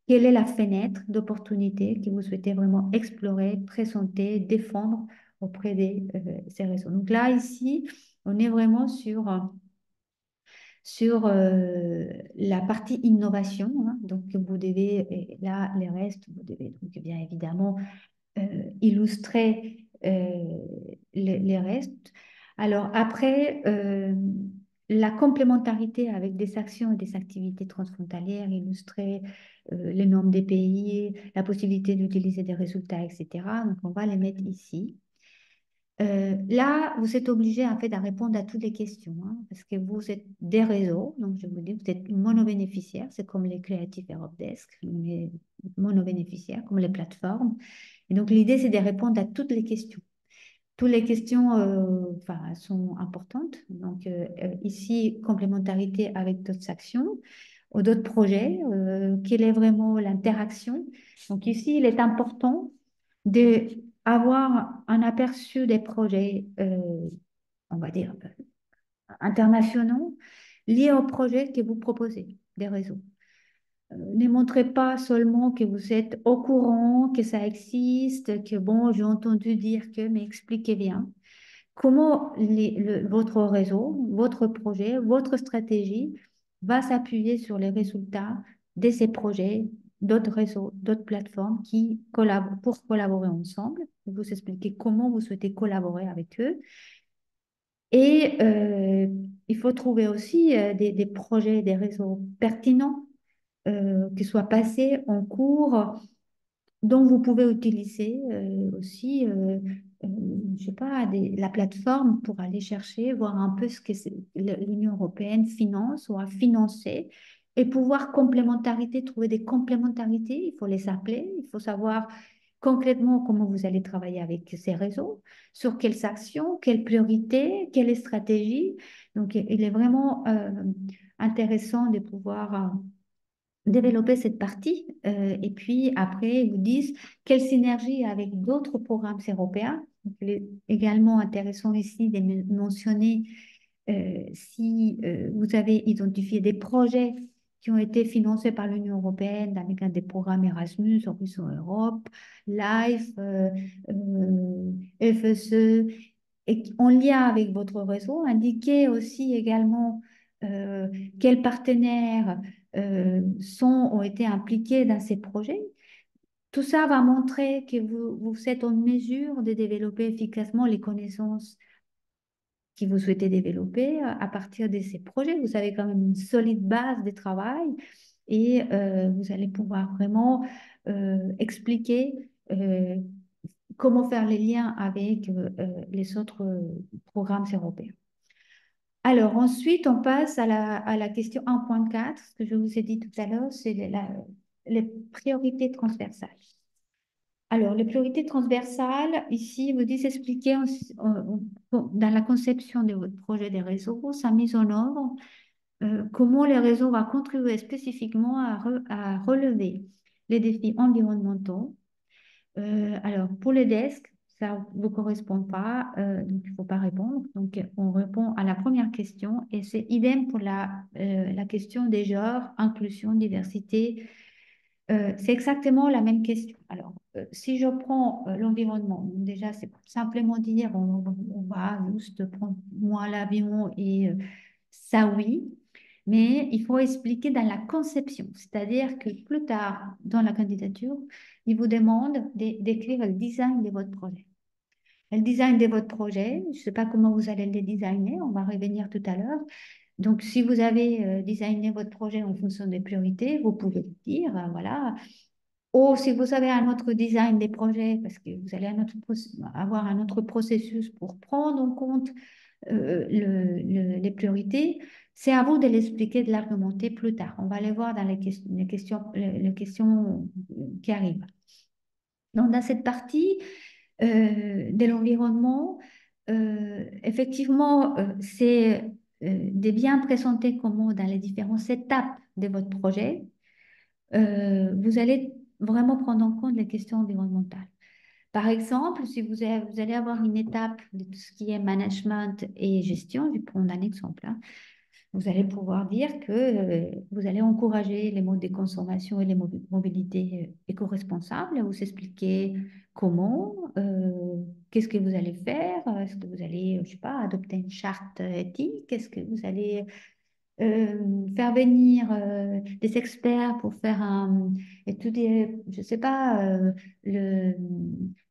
quelle est la fenêtre d'opportunité que vous souhaitez vraiment explorer, présenter, défendre auprès de ces réseaux? Donc là, ici, on est vraiment sur la partie innovation, hein. Donc, vous devez, et là, les restes, vous devez donc bien évidemment illustrer les restes. Alors, après, la complémentarité avec des actions et des activités transfrontalières, illustrer les normes des pays, la possibilité d'utiliser des résultats, etc. Donc, on va les mettre ici. Là, vous êtes obligé en fait à répondre à toutes les questions, hein, parce que vous êtes des réseaux, donc je vous dis, vous êtes monobénéficiaires, c'est comme les Creative Europe Desk, on est monobénéficiaires, comme les plateformes. Et donc l'idée, c'est de répondre à toutes les questions. Toutes les questions enfin, sont importantes. Donc ici, complémentarité avec d'autres actions ou d'autres projets. Quelle est vraiment l'interaction? Donc ici, il est important d'avoir un aperçu des projets, on va dire, internationaux liés aux projets que vous proposez, des réseaux. Ne montrez pas seulement que vous êtes au courant, que ça existe, que bon, j'ai entendu dire que, mais expliquez bien. Comment votre réseau, votre projet, votre stratégie va s'appuyer sur les résultats de ces projets, d'autres réseaux, d'autres plateformes qui collaborent pour collaborer ensemble. Vous expliquez comment vous souhaitez collaborer avec eux. Et il faut trouver aussi des projets, des réseaux pertinents qui soient passés en cours dont vous pouvez utiliser aussi, euh, je sais pas, la plateforme pour aller chercher, voir un peu ce que l'Union européenne finance ou a financé et pouvoir complémentarité, trouver des complémentarités. Il faut les appeler, il faut savoir concrètement comment vous allez travailler avec ces réseaux, sur quelles actions, quelles priorités, quelles stratégies. Donc, il est vraiment intéressant de pouvoir développer cette partie et puis après, ils vous disent quelle synergie avec d'autres programmes européens. Donc, il est également intéressant ici de mentionner si vous avez identifié des projets qui ont été financés par l'Union européenne dans le cadre des programmes Erasmus, Horizon Europe, LIFE, FSE, et en lien avec votre réseau, indiquez aussi également euh, quels partenaires ont été impliqués dans ces projets. Tout ça va montrer que vous êtes en mesure de développer efficacement les connaissances que vous souhaitez développer à partir de ces projets. Vous avez quand même une solide base de travail et vous allez pouvoir vraiment expliquer comment faire les liens avec les autres programmes européens. Alors ensuite, on passe à la question 1.4. Ce que je vous ai dit tout à l'heure, c'est les priorités transversales. Alors, les priorités transversales, ici, vous dites expliquer dans la conception de votre projet des réseaux, sa mise en œuvre, comment les réseaux vont contribuer spécifiquement à relever les défis environnementaux. Alors, pour les desks, ça ne vous correspond pas, donc il ne faut pas répondre. Donc, on répond à la première question et c'est idem pour la question des genres, inclusion, diversité. C'est exactement la même question. Alors, si je prends l'environnement, déjà, c'est simplement dire on va juste prendre moins l'avion et ça, oui. Mais il faut expliquer dans la conception, c'est-à-dire que plus tard dans la candidature, il vous demande d'écrire le design de votre projet. Le design de votre projet, je ne sais pas comment vous allez le designer, on va revenir tout à l'heure. Donc, si vous avez designé votre projet en fonction des priorités, vous pouvez le dire, voilà. Ou si vous avez un autre design des projets, parce que vous allez avoir un autre processus pour prendre en compte les priorités, c'est à vous de l'expliquer, de l'argumenter plus tard. On va les voir dans les questions qui arrivent. Donc, dans cette partie de l'environnement, effectivement, c'est de bien présenter comment dans les différentes étapes de votre projet, vous allez vraiment prendre en compte les questions environnementales. Par exemple, si vous allez avoir une étape de tout ce qui est management et gestion, je vais prendre un exemple, hein. Vous allez pouvoir dire que vous allez encourager les modes de consommation et les mobilités éco-responsables, vous expliquer comment, qu'est-ce que vous allez faire, est-ce que vous allez, je sais pas, adopter une charte éthique, est-ce que vous allez faire venir des experts pour faire étudier, je sais pas, le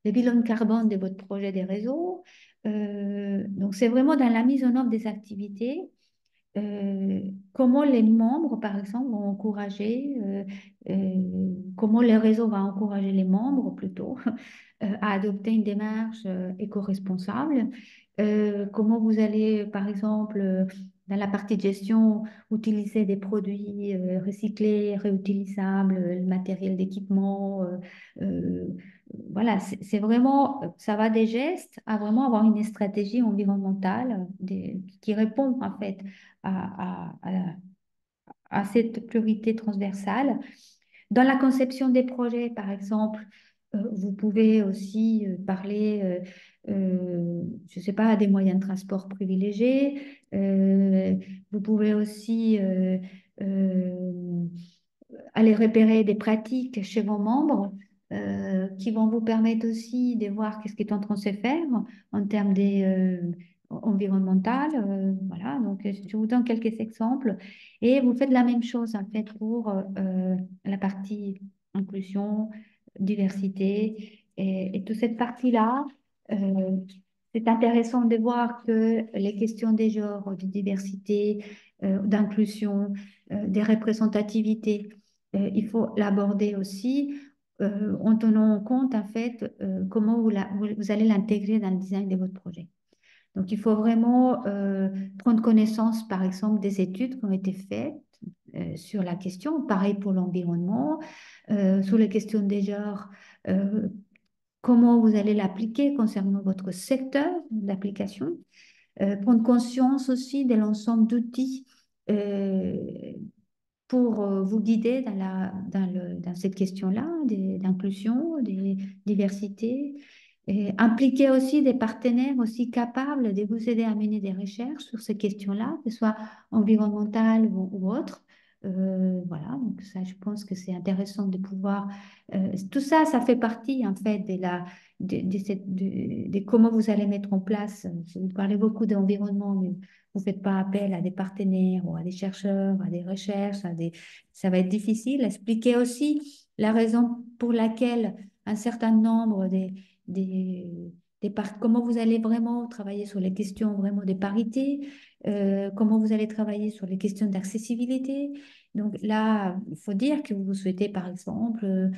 bilan carbone de votre projet des réseaux. Donc, c'est vraiment dans la mise en œuvre des activités comment les membres, par exemple, vont encourager, comment le réseau va encourager les membres plutôt à adopter une démarche éco-responsable. Comment vous allez, par exemple, dans la partie de gestion, utiliser des produits recyclés, réutilisables, le matériel d'équipement. Euh, voilà, c'est vraiment, ça va des gestes à vraiment avoir une stratégie environnementale qui répond en fait à cette priorité transversale. Dans la conception des projets, par exemple, vous pouvez aussi parler, je ne sais pas, des moyens de transport privilégiés. Vous pouvez aussi euh, aller repérer des pratiques chez vos membres qui vont vous permettre aussi de voir qu'est-ce qui est en train de se faire en termes environnemental. Voilà, donc je vous donne quelques exemples. Et vous faites la même chose en fait pour la partie inclusion, diversité et toute cette partie-là. euh, c'est intéressant de voir que les questions des genres, de diversité, d'inclusion, des représentativités, il faut l'aborder aussi en tenant compte en fait comment vous allez l'intégrer dans le design de votre projet. Donc il faut vraiment prendre connaissance par exemple des études qui ont été faites sur la question, pareil pour l'environnement, sur les questions des genres, euh, comment vous allez l'appliquer concernant votre secteur d'application, prendre conscience aussi de l'ensemble d'outils euh, pour vous guider dans cette question-là d'inclusion, de diversité, et impliquer aussi des partenaires aussi capables de vous aider à mener des recherches sur ces questions-là, que ce soit environnementales ou autres. Voilà, donc ça, je pense que c'est intéressant de pouvoir... tout ça, ça fait partie en fait de comment vous allez mettre en place. Vous parlez beaucoup d'environnement, mais vous ne faites pas appel à des partenaires ou à des chercheurs, à des recherches, ça va être difficile. Expliquer aussi la raison pour laquelle un certain nombre comment vous allez vraiment travailler sur les questions vraiment des parités, comment vous allez travailler sur les questions d'accessibilité. Donc là, il faut dire que vous souhaitez, par exemple,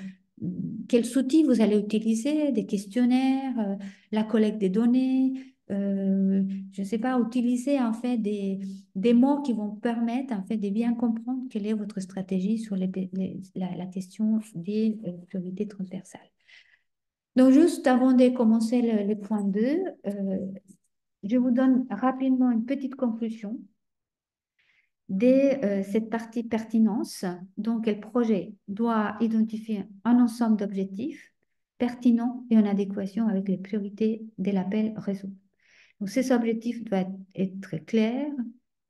quels outils vous allez utiliser, des questionnaires, la collecte des données, je ne sais pas, utiliser en fait des mots qui vont permettre en fait de bien comprendre quelle est votre stratégie sur la question des priorités transversales. Donc, juste avant de commencer le point 2, je vous donne rapidement une petite conclusion de cette partie pertinence. Donc, le projet doit identifier un ensemble d'objectifs pertinents et en adéquation avec les priorités de l'appel réseau. Donc, ces objectifs doivent être très clairs,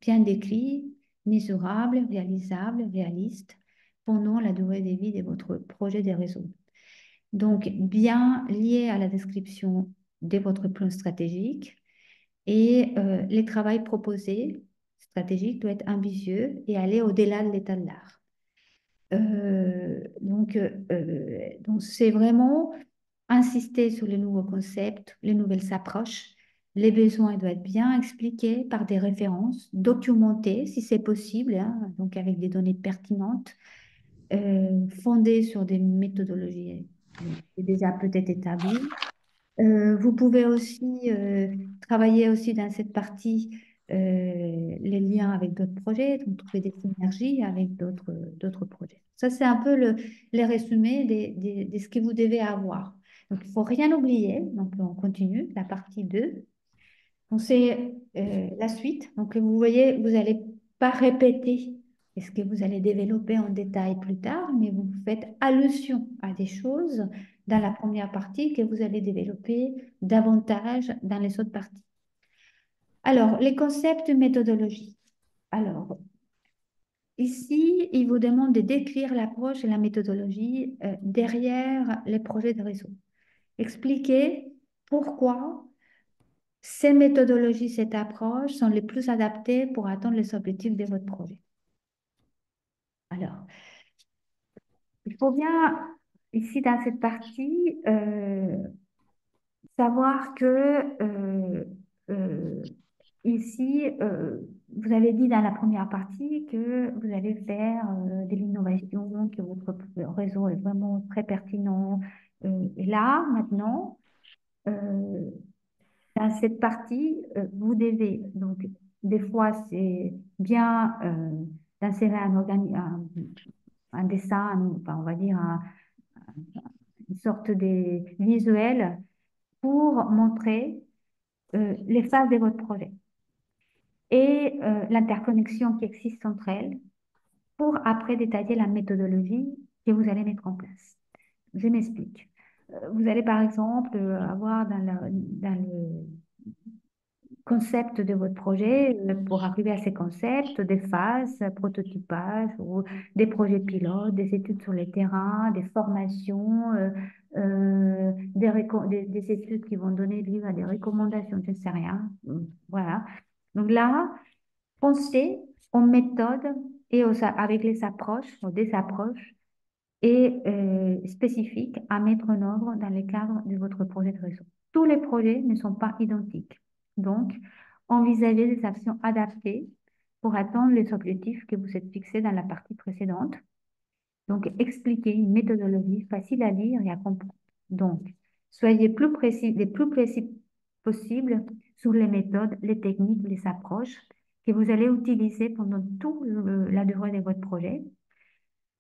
bien décrits, mesurables, réalisables, réalistes pendant la durée de vie de votre projet de réseau. Donc, bien lié à la description de votre plan stratégique et les travaux proposés stratégiques doivent être ambitieux et aller au-delà de l'état de l'art. Donc, c'est vraiment insister sur les nouveaux concepts, les nouvelles approches. Les besoins doivent être bien expliqués par des références, documentés si c'est possible, hein, donc avec des données pertinentes, fondées sur des méthodologies déjà peut-être établies. Vous pouvez aussi travailler aussi dans cette partie les liens avec d'autres projets, donc trouver des synergies avec d'autres projets. Ça, c'est un peu les résumés de ce que vous devez avoir. Donc, il ne faut rien oublier. Donc, on continue, la partie 2. Donc, c'est la suite. Donc, vous voyez, vous n'allez pas répéter ce que vous allez développer en détail plus tard, mais vous faites allusion à des choses dans la première partie que vous allez développer davantage dans les autres parties. Alors, les concepts de méthodologie. Alors, ici, il vous demande de décrire l'approche et la méthodologie derrière les projets de réseau. Expliquez pourquoi ces méthodologies, cette approche sont les plus adaptées pour atteindre les objectifs de votre projet. Alors, il faut bien, ici, dans cette partie, savoir que euh, ici, vous avez dit dans la première partie que vous allez faire de l'innovation, que votre réseau est vraiment très pertinent. Et là, maintenant, euh, dans cette partie, vous devez, donc, des fois, c'est bien d'insérer un dessin, enfin, on va dire une sorte de visuel pour montrer les phases de votre projet et l'interconnexion qui existe entre elles pour après détailler la méthodologie que vous allez mettre en place. Je m'explique. Vous allez par exemple avoir dans le concept de votre projet, pour arriver à ces concepts, des phases, prototypage ou des projets pilotes, des études sur le terrain, des formations, des études qui vont donner lieu à des recommandations, je ne sais rien. Voilà. Donc là, pensez aux méthodes et avec les approches, ou des approches et spécifiques à mettre en œuvre dans le cadre de votre projet de réseau. Tous les projets ne sont pas identiques. Donc, envisagez des actions adaptées pour atteindre les objectifs que vous êtes fixés dans la partie précédente. Donc, expliquez une méthodologie facile à lire et à comprendre. Donc, soyez les plus précis possible sur les méthodes, les techniques, les approches que vous allez utiliser pendant toute la durée de votre projet.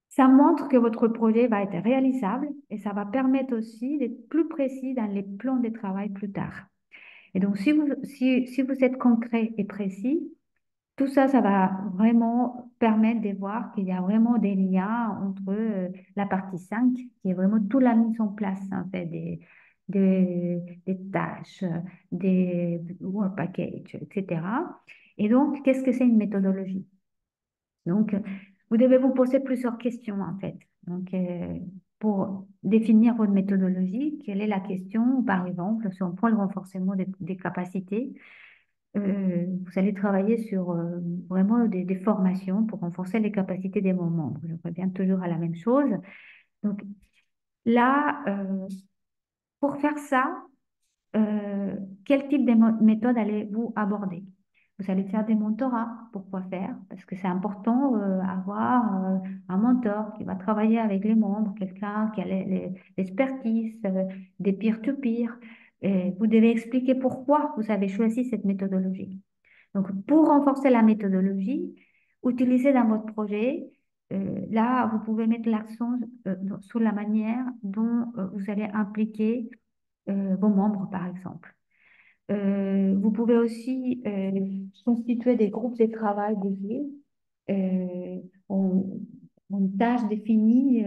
Ça montre que votre projet va être réalisable et ça va permettre aussi d'être plus précis dans les plans de travail plus tard. Et donc, si vous êtes concret et précis, tout ça, ça va vraiment permettre de voir qu'il y a vraiment des liens entre la partie 5, qui est vraiment toute la mise en place, en fait, des tâches, des work packages, etc. Et donc, qu'est-ce que c'est une méthodologie? Donc, vous devez vous poser plusieurs questions, en fait. Donc, pour définir votre méthodologie, quelle est la question, par exemple, sur un point de renforcement des capacités, vous allez travailler sur vraiment des formations pour renforcer les capacités des membres. Je reviens toujours à la même chose. Donc, là, pour faire ça, quel type de méthode allez-vous aborder? Vous allez faire des mentorats. Pourquoi faire? Parce que c'est important avoir un mentor qui va travailler avec les membres, quelqu'un qui a l'expertise, des peer-to-peer. Et vous devez expliquer pourquoi vous avez choisi cette méthodologie. Donc, pour renforcer la méthodologie, utilisée dans votre projet, là, vous pouvez mettre l'accent sur la manière dont vous allez impliquer vos membres, par exemple. Vous pouvez aussi constituer des groupes de travail dédiés. Euh, on, une tâche définie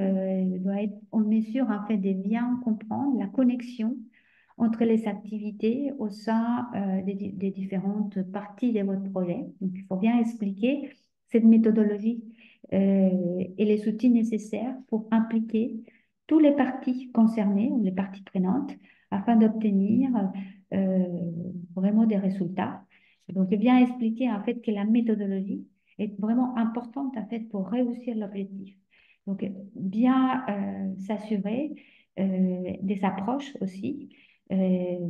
doit être, on mesure en fait de bien comprendre la connexion entre les activités au sein des différentes parties de votre projet. Donc, il faut bien expliquer cette méthodologie et les outils nécessaires pour impliquer tous les parties concernées ou les parties prenantes afin d'obtenir euh, vraiment des résultats. Donc, bien expliquer en fait que la méthodologie est vraiment importante en fait pour réussir l'objectif. Donc, bien s'assurer des approches aussi euh,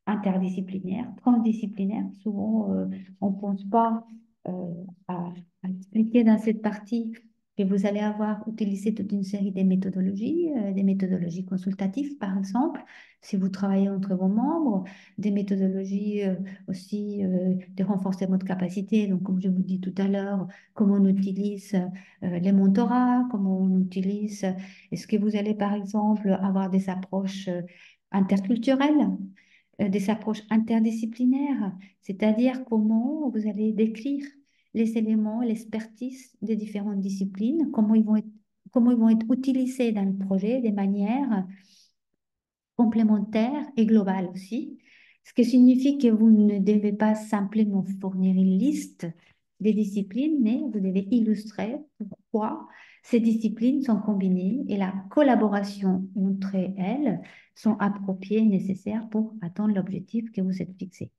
interdisciplinaires, transdisciplinaires. Souvent, on ne pense pas à expliquer dans cette partie que vous allez avoir utilisé toute une série de des méthodologies consultatives, par exemple, si vous travaillez entre vos membres, des méthodologies aussi de renforcement de capacité. Donc, comme je vous dis tout à l'heure, comment on utilise les mentorats, comment on utilise, est-ce que vous allez, par exemple, avoir des approches interculturelles, des approches interdisciplinaires, c'est-à-dire comment vous allez décrire les éléments, l'expertise des différentes disciplines, comment ils vont être utilisés dans le projet de manière complémentaire et globale aussi, ce qui signifie que vous ne devez pas simplement fournir une liste des disciplines, mais vous devez illustrer pourquoi ces disciplines sont combinées et la collaboration entre elles sont appropriées et nécessaires pour atteindre l'objectif que vous êtes fixé.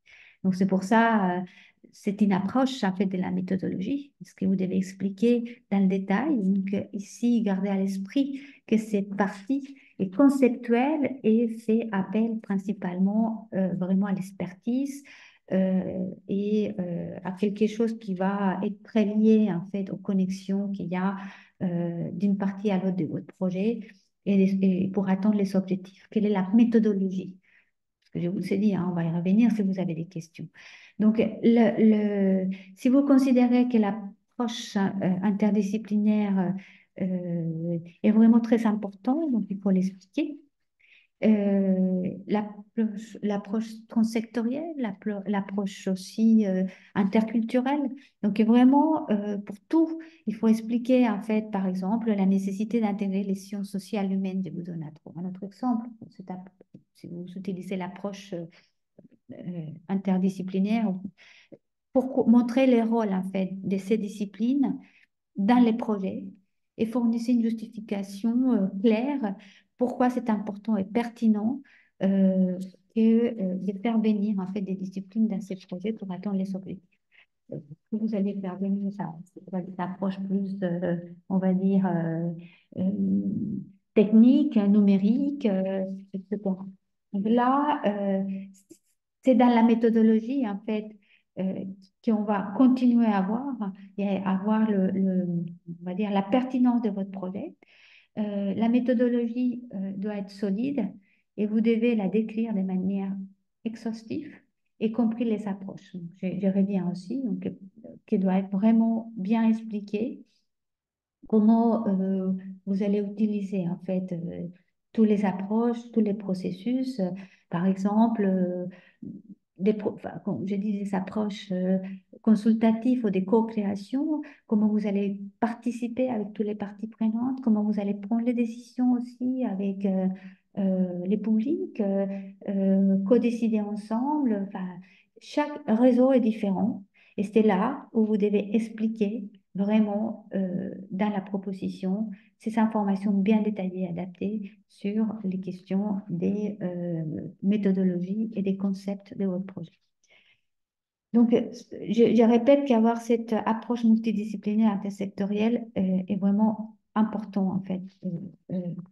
Donc c'est pour ça, c'est une approche en fait de la méthodologie, ce que vous devez expliquer dans le détail. Donc ici, gardez à l'esprit que cette partie est conceptuelle et fait appel principalement vraiment à l'expertise à quelque chose qui va être très lié en fait aux connexions qu'il y a d'une partie à l'autre de votre projet et pour atteindre les objectifs. Quelle est la méthodologie? Parce que je vous ai dit, hein, on va y revenir si vous avez des questions. Donc, si vous considérez que l'approche interdisciplinaire est vraiment très importante, donc il faut l'expliquer. L'approche transsectorielle, l'approche aussi interculturelle. Donc vraiment, pour tout, il faut expliquer en fait, par exemple, la nécessité d'intégrer les sciences sociales humaines. Je vous donne un autre exemple. Si vous utilisez l'approche interdisciplinaire, pour montrer les rôles en fait de ces disciplines dans les projets et fournissez une justification claire pourquoi c'est important et pertinent de faire venir en fait des disciplines dans ces projets pour atteindre les objectifs. Vous allez faire venir ça, c'est une approche plus, on va dire, euh, technique, numérique, etc. Donc là, c'est dans la méthodologie, en fait, euh, qu'on va continuer à voir et avoir on va dire, la pertinence de votre projet. La méthodologie doit être solide et vous devez la décrire de manière exhaustive, y compris les approches. Donc, je reviens aussi, donc, qui doit être vraiment bien expliqué comment vous allez utiliser en fait tous les approches, tous les processus. Par exemple, comme je dis, des approches consultatives ou des co-créations, comment vous allez participer avec toutes les parties prenantes, comment vous allez prendre les décisions aussi avec les publics, co-décider ensemble. Enfin, chaque réseau est différent et c'est là où vous devez expliquer vraiment dans la proposition ces informations bien détaillées, adaptées sur les questions des méthodologies et des concepts de votre projet. Donc, je répète qu'avoir cette approche multidisciplinaire intersectorielle est vraiment important en fait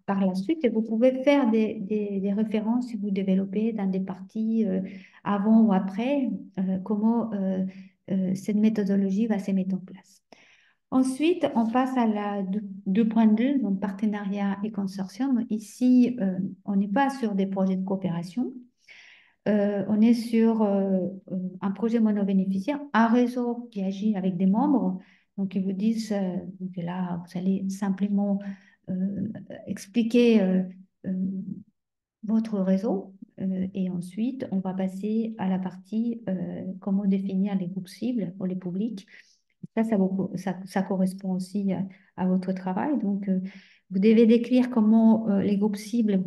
par la suite. Et vous pouvez faire des références si vous développez dans des parties avant ou après comment cette méthodologie va se mettre en place. Ensuite, on passe à la 2.2, donc partenariat et consortium. Ici, on n'est pas sur des projets de coopération. On est sur un projet monobénéficiaire, un réseau qui agit avec des membres. Donc, ils vous disent que là, vous allez simplement euh, expliquer euh, votre réseau. Et ensuite, on va passer à la partie comment définir les groupes cibles pour les publics. Ça correspond aussi à votre travail. Donc, vous devez décrire comment les groupes cibles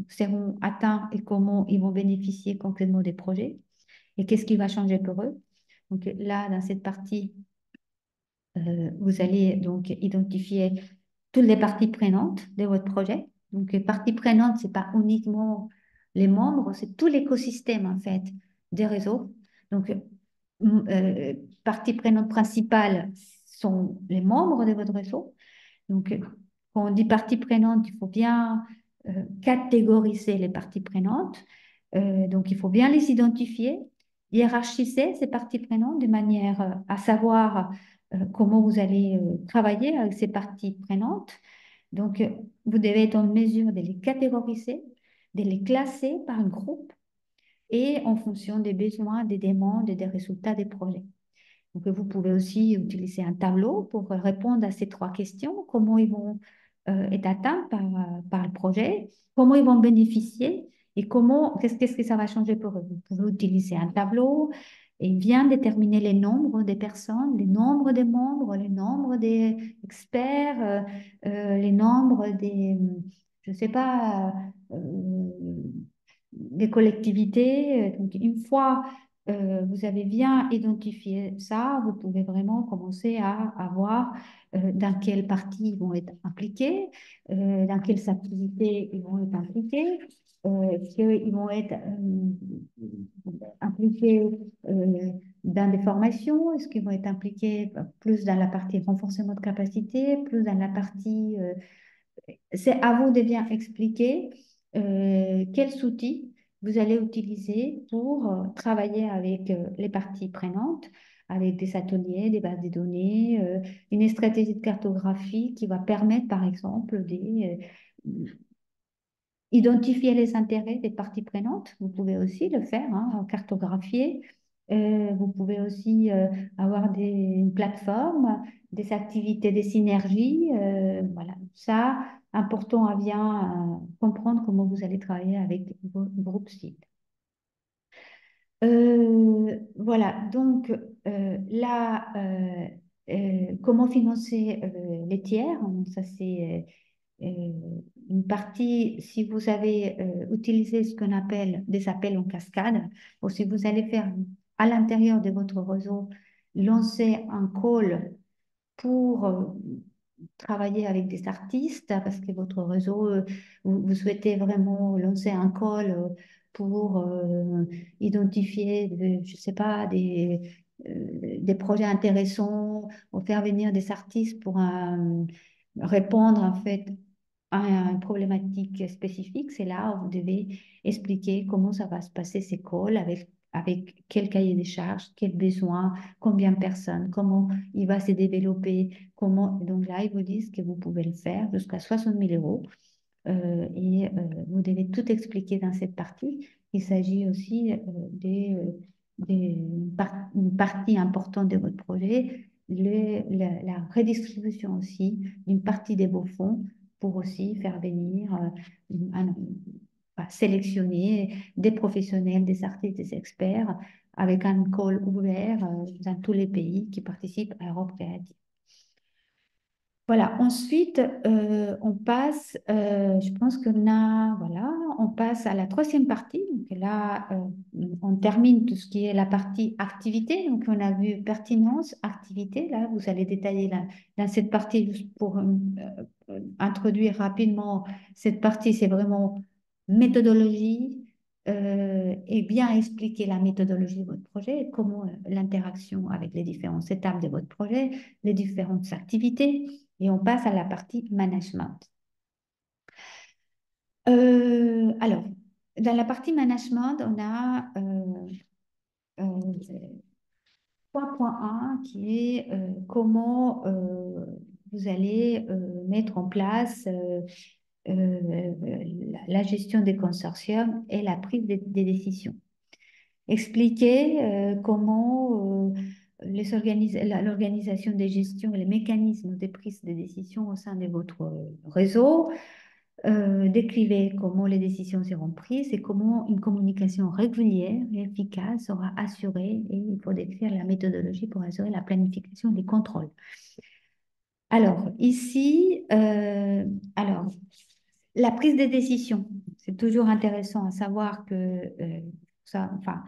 seront atteints et comment ils vont bénéficier concrètement des projets et qu'est-ce qui va changer pour eux. Donc là, dans cette partie, vous allez donc identifier toutes les parties prenantes de votre projet. Donc, les parties prenantes, ce n'est pas uniquement les membres, c'est tout l'écosystème en fait des réseaux. Donc, partie prenante principale sont les membres de votre réseau. Donc, quand on dit partie prenante, il faut bien catégoriser les parties prenantes. Donc, il faut bien les identifier, hiérarchiser ces parties prenantes de manière à savoir comment vous allez travailler avec ces parties prenantes. Donc, vous devez être en mesure de les catégoriser, de les classer par groupe et en fonction des besoins, des demandes et des résultats des projets. Donc, vous pouvez aussi utiliser un tableau pour répondre à ces trois questions. Comment ils vont être atteints par le projet, comment ils vont bénéficier et qu'est-ce que ça va changer pour eux. Vous pouvez utiliser un tableau et bien déterminer les nombres des personnes, les nombres des membres, les nombres des experts, les nombres des, je ne sais pas, des collectivités. Donc, une fois vous avez bien identifié ça, vous pouvez vraiment commencer à voir dans quelle partie ils vont être impliqués, dans quelles activités ils vont être impliqués, est-ce qu'ils vont être impliqués dans des formations, est-ce qu'ils vont être impliqués plus dans la partie renforcement de capacité, plus dans la partie c'est à vous de bien expliquer quels outils vous allez utiliser pour travailler avec les parties prenantes, avec des ateliers, des bases de données, une stratégie de cartographie qui va permettre, par exemple, identifier les intérêts des parties prenantes. Vous pouvez aussi le faire, hein, cartographier. Vous pouvez aussi avoir une plateforme, des activités, des synergies. Voilà, ça, important à bien comprendre comment vous allez travailler avec vos groupes cibles. Voilà, donc là, comment financer les tiers? Donc, ça, c'est une partie, si vous avez utilisé ce qu'on appelle des appels en cascade, ou si vous allez faire à l'intérieur de votre réseau, lancer un call pour travailler avec des artistes, parce que votre réseau, vous souhaitez vraiment lancer un call pour identifier, je ne sais pas, des projets intéressants, ou faire venir des artistes pour répondre en fait à une problématique spécifique. C'est là où vous devez expliquer comment ça va se passer ces calls, avec quel cahier des charges, quels besoins, combien de personnes, comment il va se développer, comment. Donc là, ils vous disent que vous pouvez le faire jusqu'à 60 000 euros. Vous devez tout expliquer dans cette partie. Il s'agit aussi une partie importante de votre projet, la redistribution aussi d'une partie des beaux fonds pour aussi faire venir, sélectionner des professionnels, des artistes, des experts avec un call ouvert dans tous les pays qui participent à Europe Créative. Voilà, ensuite, on passe, je pense voilà, on passe à la troisième partie. Donc là, on termine tout ce qui est la partie activité. Donc, on a vu pertinence, activité. Là, vous allez détailler dans cette partie juste pour introduire rapidement cette partie. C'est vraiment méthodologie et bien expliquer la méthodologie de votre projet et comment l'interaction avec les différentes étapes de votre projet, les différentes activités. Et on passe à la partie management. Alors, dans la partie management, on a euh, 3.1 qui est comment vous allez mettre en place la gestion des consortiums et la prise des décisions. Expliquer comment l'organisation des gestions et les mécanismes de prise de décision au sein de votre réseau. Décrivez comment les décisions seront prises et comment une communication régulière et efficace sera assurée, et il faut décrire la méthodologie pour assurer la planification des contrôles. Alors, ici, la prise de décision, c'est toujours intéressant à savoir que ça, enfin,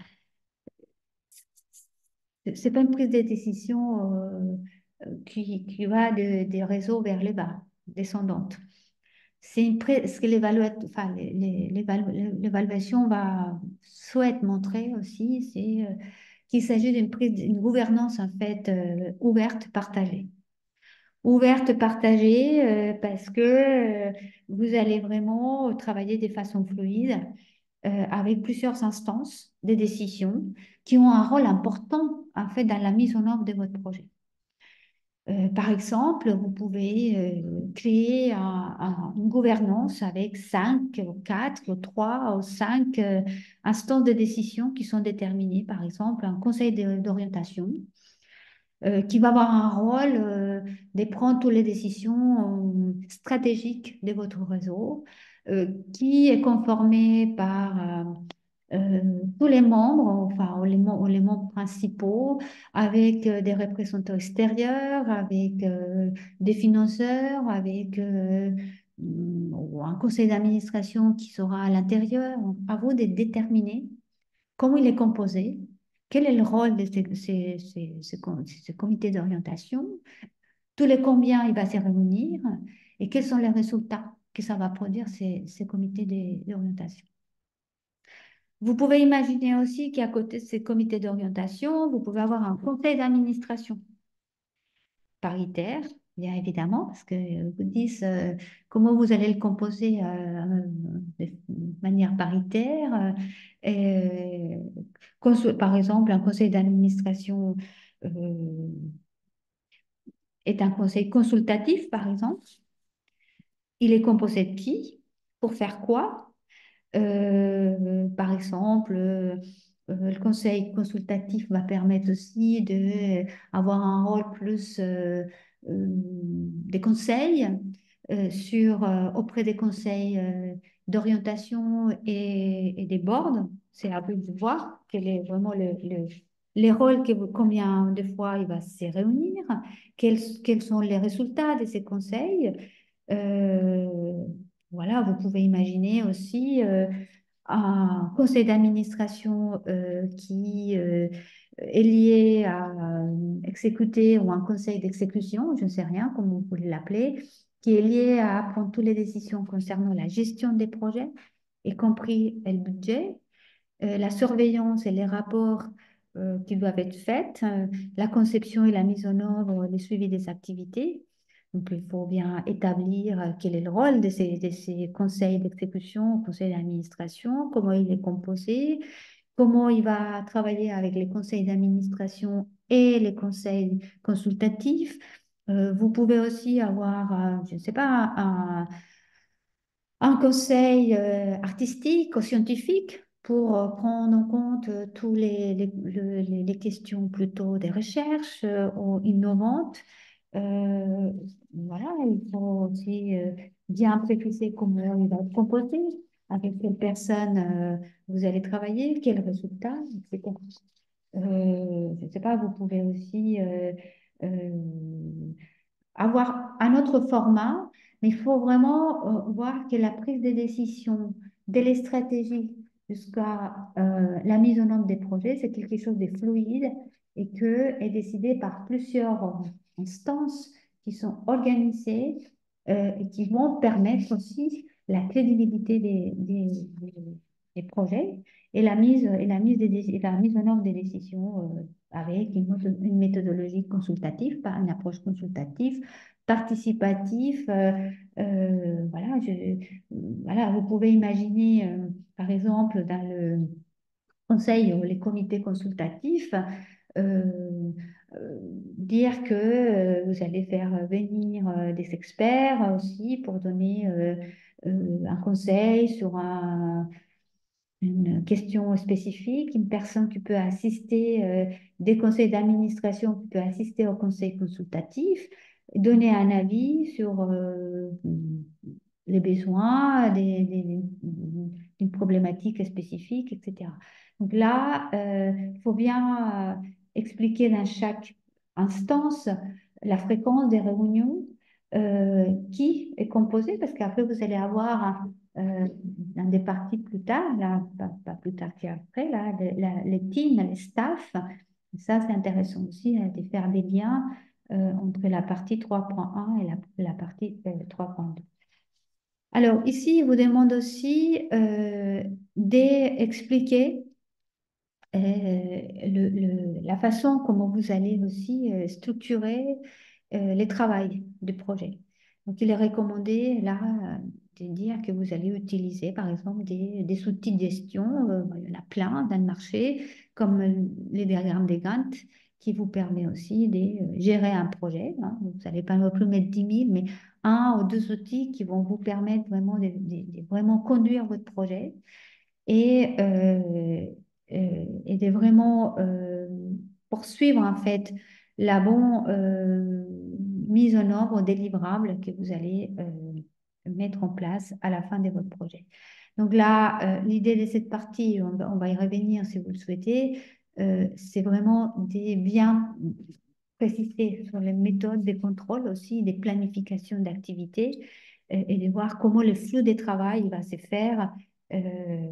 c'est pas une prise de décision qui va des réseaux vers le bas, descendante. Ce que l'évaluation souhaite montrer aussi, c'est qu'il s'agit d'une gouvernance en fait ouverte, partagée. Ouverte, partagée, parce que vous allez vraiment travailler de façon fluide avec plusieurs instances de décision qui ont un rôle important en fait dans la mise en œuvre de votre projet. Par exemple, vous pouvez créer une gouvernance avec 5, ou 4, ou 3, ou 5 instances de décision qui sont déterminées. Par exemple, un conseil d'orientation qui va avoir un rôle de prendre toutes les décisions stratégiques de votre réseau, qui est conformé par tous les membres, enfin les membres principaux, avec des représentants extérieurs, avec des financeurs, avec ou un conseil d'administration qui sera à l'intérieur. À vous de déterminer comment il est composé, quel est le rôle de ce comité d'orientation, tous les combien il va se réunir et quels sont les résultats que ça va produire ces comités d'orientation. Vous pouvez imaginer aussi qu'à côté de ces comités d'orientation, vous pouvez avoir un conseil d'administration paritaire, bien évidemment, parce que vous dites comment vous allez le composer de manière paritaire. Par exemple, un conseil d'administration euh, est un conseil consultatif, par exemple. Il est composé de qui? Pour faire quoi? Par exemple, le conseil consultatif va permettre aussi d'avoir un rôle plus des conseils auprès des conseils d'orientation et des boards. C'est à vous de voir quel est vraiment les rôles, combien de fois il va se réunir, quels sont les résultats de ces conseils. Euh, voilà, vous pouvez imaginer aussi un conseil d'administration qui est lié à exécuter ou un conseil d'exécution, je ne sais rien, comme vous voulez l'appeler, qui est lié à prendre toutes les décisions concernant la gestion des projets, y compris le budget, la surveillance et les rapports qui doivent être faits, la conception et la mise en œuvre, le suivi des activités. Donc, il faut bien établir quel est le rôle de ces conseils d'exécution, conseils d'administration, comment il est composé, comment il va travailler avec les conseils d'administration et les conseils consultatifs. Vous pouvez aussi avoir, je ne sais pas, un conseil artistique ou scientifique pour prendre en compte tous les questions plutôt des recherches ou innovantes. Euh, voilà, il faut aussi bien préciser comment il va être composé, avec quelle personne vous allez travailler, quels résultats, etc. Je ne sais pas, vous pouvez aussi avoir un autre format, mais il faut vraiment voir que la prise de décision, dès les stratégies jusqu'à la mise en œuvre des projets, c'est quelque chose de fluide et que est décidé par plusieurs instances qui sont organisées et qui vont permettre aussi la crédibilité des projets et la mise en œuvre des décisions avec une méthodologie consultative, pas une approche consultative, participative. Voilà, voilà, vous pouvez imaginer, par exemple, dans le conseil ou les comités consultatifs, euh, dire que vous allez faire venir des experts aussi pour donner un conseil sur une question spécifique, une personne qui peut assister des conseils d'administration, qui peut assister au conseil consultatif, donner un avis sur les besoins d'une problématique spécifique, etc. Donc là, il faut bien expliquer dans chaque instance la fréquence des réunions, qui est composée, parce qu'après, vous allez avoir dans des parties plus tard, là, pas plus tard qu'après, là, les teams, les staffs. Ça, c'est intéressant aussi de faire des liens entre la partie 3.1 et la partie 3.2. Alors, ici, il vous demande aussi d'expliquer la façon comment vous allez aussi structurer les travails du projet. Donc, il est recommandé là de dire que vous allez utiliser par exemple des outils de gestion, il y en a plein dans le marché, comme les diagrammes des Gantt, qui vous permet aussi de gérer un projet, hein. Vous n'allez pas non plus mettre 10 000, mais un ou deux outils qui vont vous permettre vraiment de vraiment conduire votre projet et de vraiment poursuivre en fait la bonne mise en œuvre des livrables que vous allez mettre en place à la fin de votre projet. Donc là, l'idée de cette partie, on va y revenir si vous le souhaitez, c'est vraiment de bien préciser sur les méthodes de contrôle aussi, des planifications d'activités et de voir comment le flux de travail va se faire euh,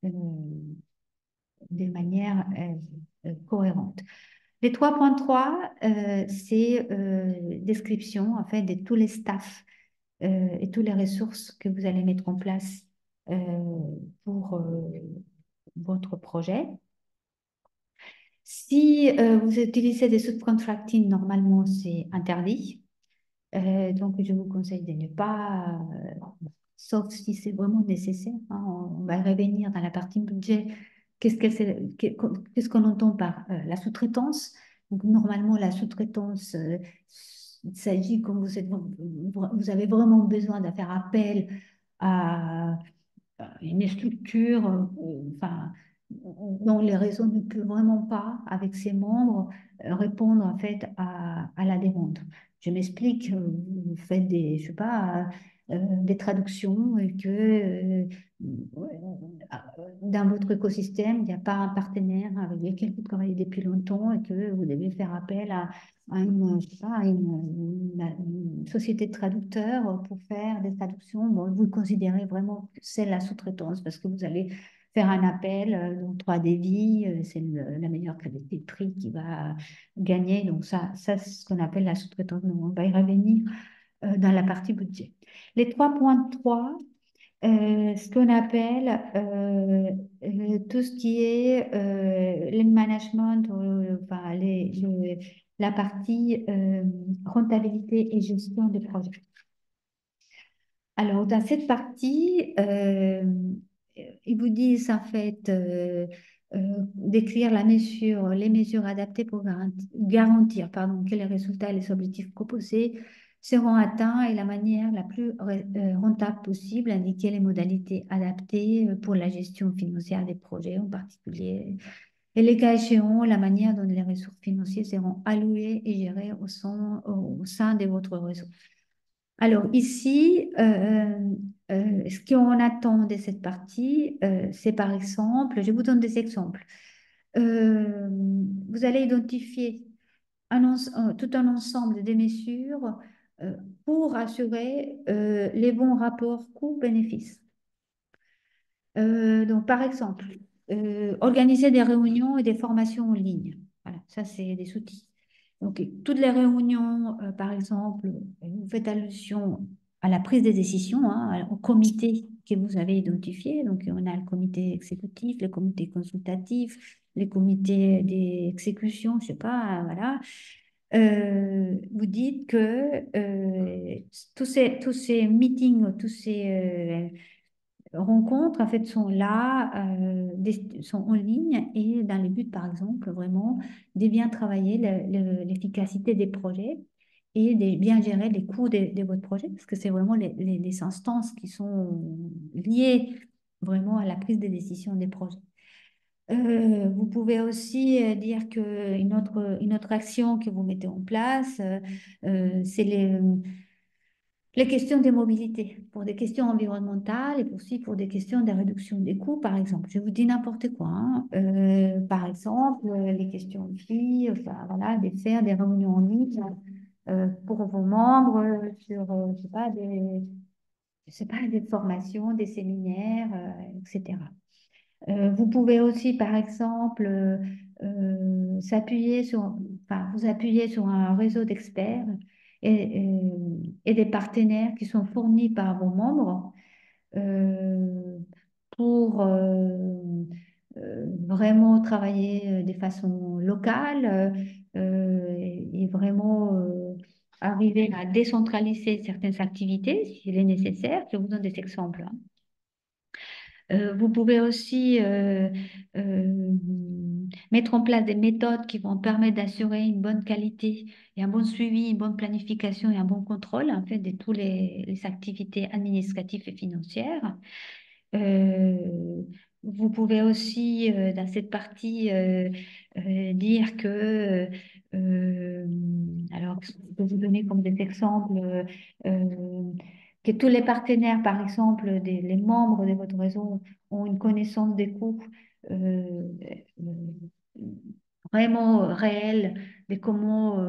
euh, de manière cohérente. Les 3.3, c'est description en fait de tous les staffs et toutes les ressources que vous allez mettre en place euh, pour votre projet. Si vous utilisez des subcontracting, normalement, c'est interdit. Donc, je vous conseille de ne pas, sauf si c'est vraiment nécessaire, hein, on va revenir dans la partie budget. Qu'est-ce qu'on entend par la sous-traitance? Donc, normalement, la sous-traitance, il s'agit quand vous avez vraiment besoin de faire appel à une structure, enfin, dont les réseaux ne peuvent vraiment pas, avec ses membres, répondre en fait à la demande. Je m'explique, vous faites des, je sais pas, des traductions et que dans votre écosystème, il n'y a pas un partenaire avec lequel vous travaillez depuis longtemps et que vous devez faire appel à une, je sais pas, une société de traducteurs pour faire des traductions. Bon, vous considérez vraiment que c'est la sous-traitance parce que vous allez faire un appel, donc 3 devis, c'est la meilleure qualité de prix qui va gagner. Donc ça c'est ce qu'on appelle la sous-traitance. Donc, on va y revenir dans la partie budget. Les 3.3, ce qu'on appelle tout ce qui est le management, enfin, la partie rentabilité et gestion des projets. Alors, dans cette partie, ils vous disent en fait d'écrire les mesures adaptées pour garantir pardon, que les résultats et les objectifs proposés seront atteints et la manière la plus rentable possible, indiquer les modalités adaptées pour la gestion financière des projets en particulier, et les cas échéants, la manière dont les ressources financières seront allouées et gérées au sein de votre réseau. Alors ici, ce qu'on attend de cette partie, c'est par exemple, je vous donne des exemples. Euh, Vous allez identifier tout un ensemble de mesures euh, pour assurer les bons rapports coûts-bénéfices. Donc, par exemple, organiser des réunions et des formations en ligne. Voilà, ça, c'est des outils. Donc, toutes les réunions, par exemple, vous faites allusion à la prise des décisions, hein, au comité que vous avez identifié. Donc, on a le comité exécutif, le comité consultatif, les comités d'exécution, je sais pas, voilà. Vous dites que tous ces meetings, tous ces rencontres, en fait, sont là, sont en ligne et dans le but, par exemple, vraiment de bien travailler l'efficacité des projets et de bien gérer les coûts de votre projet, parce que c'est vraiment les instances qui sont liées vraiment à la prise de décision des projets. Vous pouvez aussi dire une autre action que vous mettez en place, c'est les questions de mobilité, pour des questions environnementales et aussi pour des questions de réduction des coûts, par exemple. Je vous dis n'importe quoi, hein. Par exemple, les questions de filles, enfin, voilà, de faire des réunions en ligne pour vos membres sur, je sais pas, des formations, des séminaires, etc. Vous pouvez aussi, par exemple, vous appuyer sur un réseau d'experts et des partenaires qui sont fournis par vos membres euh, pour vraiment travailler de façon locale et vraiment arriver à décentraliser certaines activités s'il est nécessaire. Je vous donne des exemples, hein. Vous pouvez aussi mettre en place des méthodes qui vont permettre d'assurer une bonne qualité et un bon suivi, une bonne planification et un bon contrôle en fait de toutes les activités administratives et financières. Euh, Vous pouvez aussi, dans cette partie, dire que, euh, alors, je peux vous donner comme des exemples, que tous les partenaires, par exemple, les membres de votre réseau, ont une connaissance des coûts euh, euh, vraiment réelle, de comment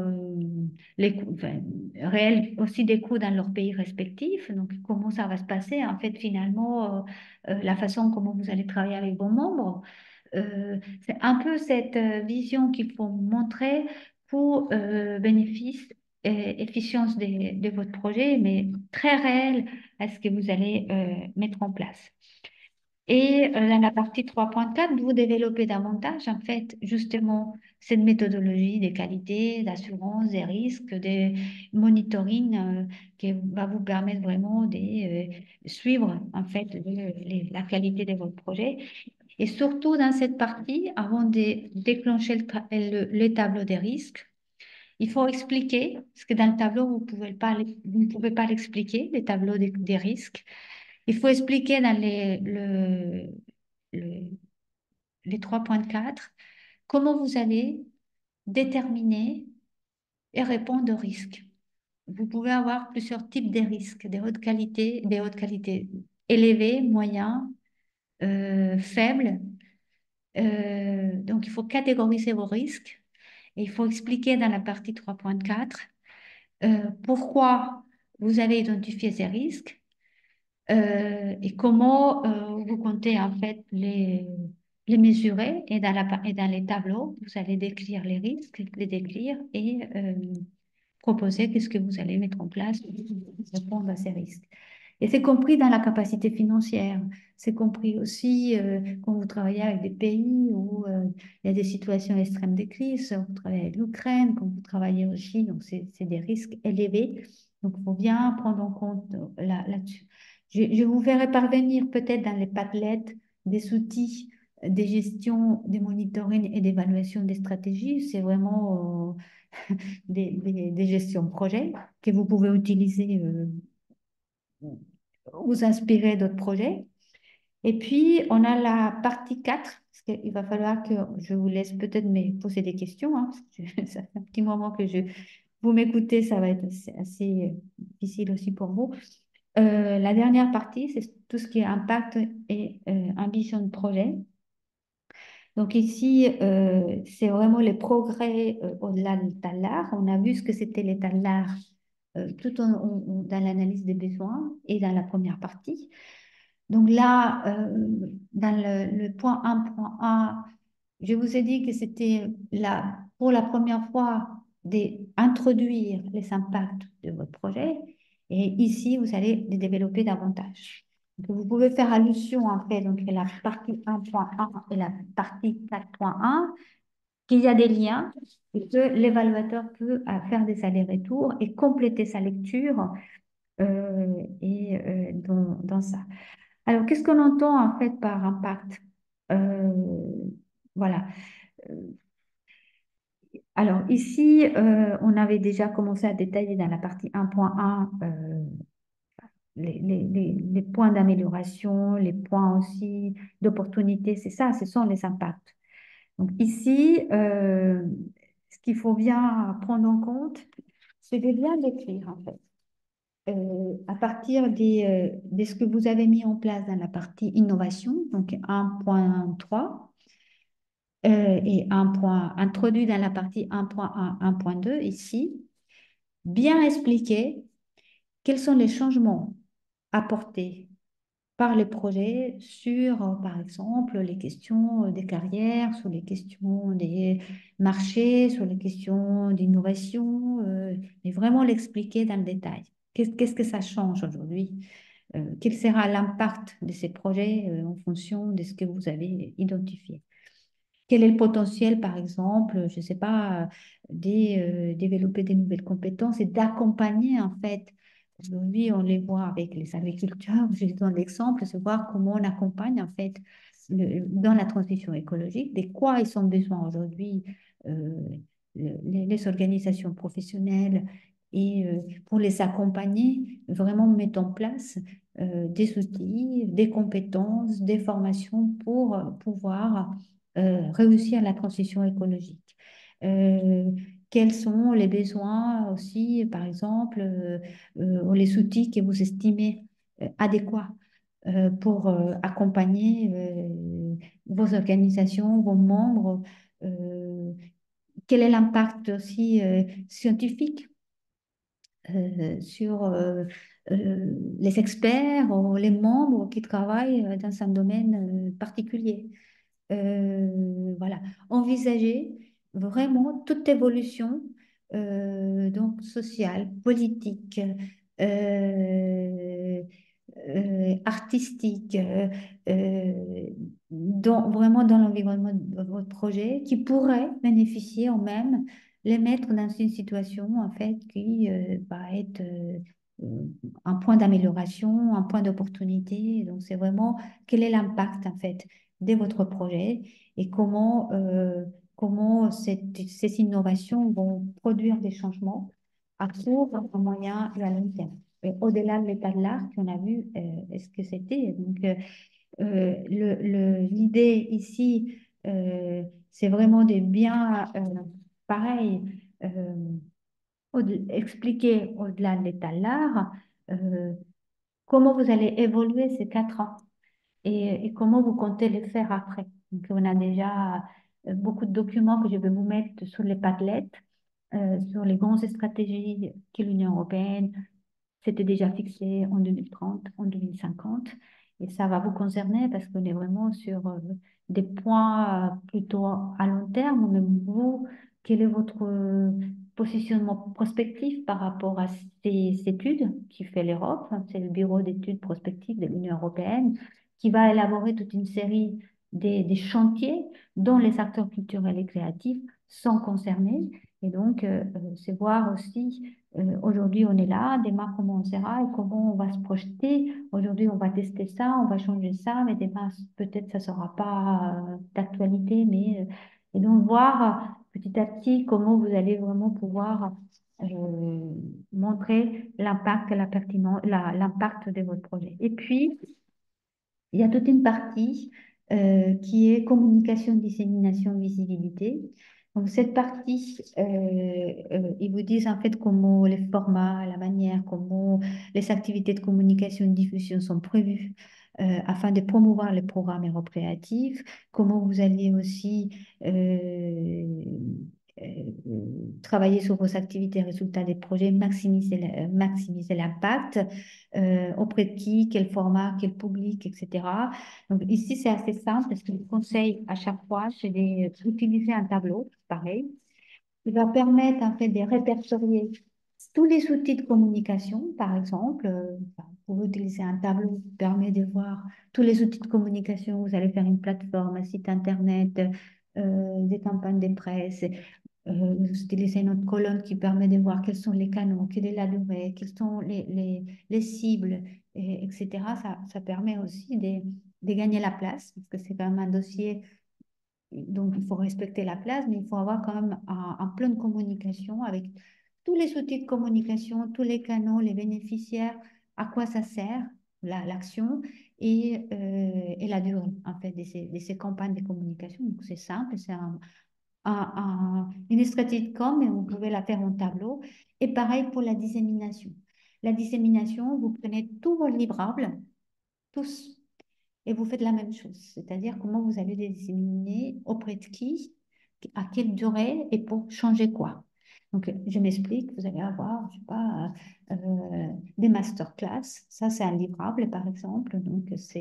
les coûts, enfin, réels aussi des coûts dans leur pays respectifs. Donc, comment ça va se passer, en fait, finalement, la façon comment vous allez travailler avec vos membres. C'est un peu cette vision qu'il faut montrer pour bénéfice et efficience de votre projet, mais très réel à ce que vous allez mettre en place. Et dans la partie 3.4, vous développez davantage, en fait, justement, cette méthodologie des qualités, d'assurance, des risques, de monitoring qui va vous permettre vraiment de suivre, en fait, la qualité de votre projet. Et surtout dans cette partie, avant de déclencher le tableau des risques, il faut expliquer, parce que dans le tableau, vous ne pouvez pas l'expliquer, les tableaux des risques. Il faut expliquer dans le- les 3.4 comment vous allez déterminer et répondre aux risques. Vous pouvez avoir plusieurs types de risques, des hautes qualités élevées, moyens, faibles. Donc, il faut catégoriser vos risques et il faut expliquer dans la partie 3.4 pourquoi vous avez identifié ces risques et comment vous comptez en fait les mesurer et dans les tableaux, vous allez décrire les risques, les décrire et proposer qu'est-ce que vous allez mettre en place pour répondre à ces risques. Et c'est compris dans la capacité financière. C'est compris aussi quand vous travaillez avec des pays où il y a des situations extrêmes de crise. Vous travaillez avec l'Ukraine, quand vous travaillez en Chine, donc c'est des risques élevés. Donc, il faut bien prendre en compte là-dessus. Je vous ferai parvenir peut-être dans les Padlet des outils de gestion, de monitoring et d'évaluation des stratégies. C'est vraiment des gestions de projet que vous pouvez utiliser vous inspirer d'autres projets. Et puis, on a la partie 4 parce qu'il va falloir que je vous laisse peut-être me poser des questions, hein, parce que ça fait un petit moment que vous m'écoutez, ça va être assez difficile aussi pour vous. La dernière partie, c'est tout ce qui est impact et ambition de projet. Donc ici, c'est vraiment les progrès au-delà de l'état de l'art. On a vu ce que c'était l'état de l'art dans l'analyse des besoins et dans la première partie. Donc là, dans le point 1.1, je vous ai dit que c'était là, pour la première fois d'introduire les impacts de votre projet. Et ici, vous allez les développer davantage. Donc, vous pouvez faire allusion, en fait, donc, à la partie 1.1 et la partie 4.1, qu'il y a des liens et que l'évaluateur peut faire des allers-retours et compléter sa lecture dans ça. Alors, qu'est-ce qu'on entend en fait par impact? Euh, voilà. Euh, Alors, ici, on avait déjà commencé à détailler dans la partie 1.1 les points d'amélioration, les points aussi d'opportunité. C'est ça, ce sont les impacts. Donc, ici, ce qu'il faut bien prendre en compte, c'est de bien décrire en fait. À partir de ce que vous avez mis en place dans la partie innovation, donc 1.3, et un point introduit dans la partie 1.1, 1.2 ici, bien expliquer quels sont les changements apportés par les projets sur, par exemple, les questions des carrières, sur les questions des marchés, sur les questions d'innovation, et vraiment l'expliquer dans le détail. Qu'est-ce que ça change aujourd'hui? Quel sera l'impact de ces projets en fonction de ce que vous avez identifié? Quel est le potentiel, par exemple, je ne sais pas, de développer des nouvelles compétences et d'accompagner, en fait, aujourd'hui, on les voit avec les agriculteurs, je donne l'exemple, c'est voir comment on accompagne, en fait, dans la transition écologique, de quoi ils ont besoin aujourd'hui, euh, les organisations professionnelles, et pour les accompagner, vraiment mettre en place des outils, des compétences, des formations pour pouvoir réussir la transition écologique. Euh, Quels sont les besoins aussi, par exemple, ou les outils que vous estimez adéquats pour accompagner vos organisations, vos membres? euh, Quel est l'impact aussi scientifique sur les experts ou les membres qui travaillent dans un domaine particulier? Voilà, envisager vraiment toute évolution donc sociale, politique, euh, artistique, vraiment dans l'environnement de votre projet, qui pourrait bénéficier ou même les mettre dans une situation en fait qui va être euh, un point d'amélioration, un point d'opportunité. Donc c'est vraiment quel est l'impact en fait de votre projet et comment ces innovations vont produire des changements à court, à moyen et à long terme. Et au-delà de l'état de l'art qu'on a vu, est-ce que c'était. Donc, l'idée ici, c'est vraiment de bien, pareil, expliquer au-delà de l'état de l'art euh, comment vous allez évoluer ces 4 ans et comment vous comptez le faire après. Donc, on a déjà beaucoup de documents que je vais vous mettre sur les Padlet, sur les grandes stratégies que l'Union européenne s'était déjà fixé en 2030, en 2050. Et ça va vous concerner parce qu'on est vraiment sur des points plutôt à long terme. Mais vous, quel est votre positionnement prospectif par rapport à ces études qui fait l'Europe? C'est le Bureau d'études prospectives de l'Union européenne qui va élaborer toute une série des chantiers dont les acteurs culturels et créatifs sont concernés. Et donc, c'est voir aussi aujourd'hui, on est là, demain, comment on sera et comment on va se projeter. Aujourd'hui, on va tester ça, on va changer ça, mais demain, peut-être ça ne sera pas d'actualité. Et donc, voir petit à petit comment vous allez vraiment pouvoir montrer l'impact, la pertinence, l'impact de votre projet. Et puis, il y a toute une partie qui est communication, dissémination, visibilité. Donc, cette partie, ils vous disent en fait comment les formats, la manière, comment les activités de communication et de diffusion sont prévues afin de promouvoir les programmes européatifs, comment vous allez aussi travailler sur vos activités, résultats des projets, maximiser l'impact, auprès de qui, quel format, quel public, etc. Donc ici, c'est assez simple parce que le conseil à chaque fois, c'est d'utiliser un tableau, pareil, qui va permettre en fait de répertorier tous les outils de communication, par exemple. Vous pouvez utiliser un tableau qui permet de voir tous les outils de communication. Vous allez faire une plateforme, un site internet, des campagnes de presse. Vous utilisez une autre colonne qui permet de voir quels sont les canaux, quelle est la durée, quelles sont les cibles, etc. Ça permet aussi de gagner la place, parce que c'est quand même un dossier, donc il faut respecter la place, mais il faut avoir quand même un plan de communication avec tous les outils de communication, tous les canaux, les bénéficiaires, à quoi ça sert, l'action et la durée, en fait, de ces campagnes de communication. Donc c'est simple, c'est une stratégie de com, mais vous pouvez la faire en tableau. Et pareil pour la dissémination. La dissémination, vous prenez tous vos livrables, tous, et vous faites la même chose. C'est-à-dire comment vous allez les disséminer, auprès de qui, à quelle durée et pour changer quoi. Donc, je m'explique, vous allez avoir, je sais pas, des masterclass. Ça, c'est un livrable, par exemple. Donc, ça,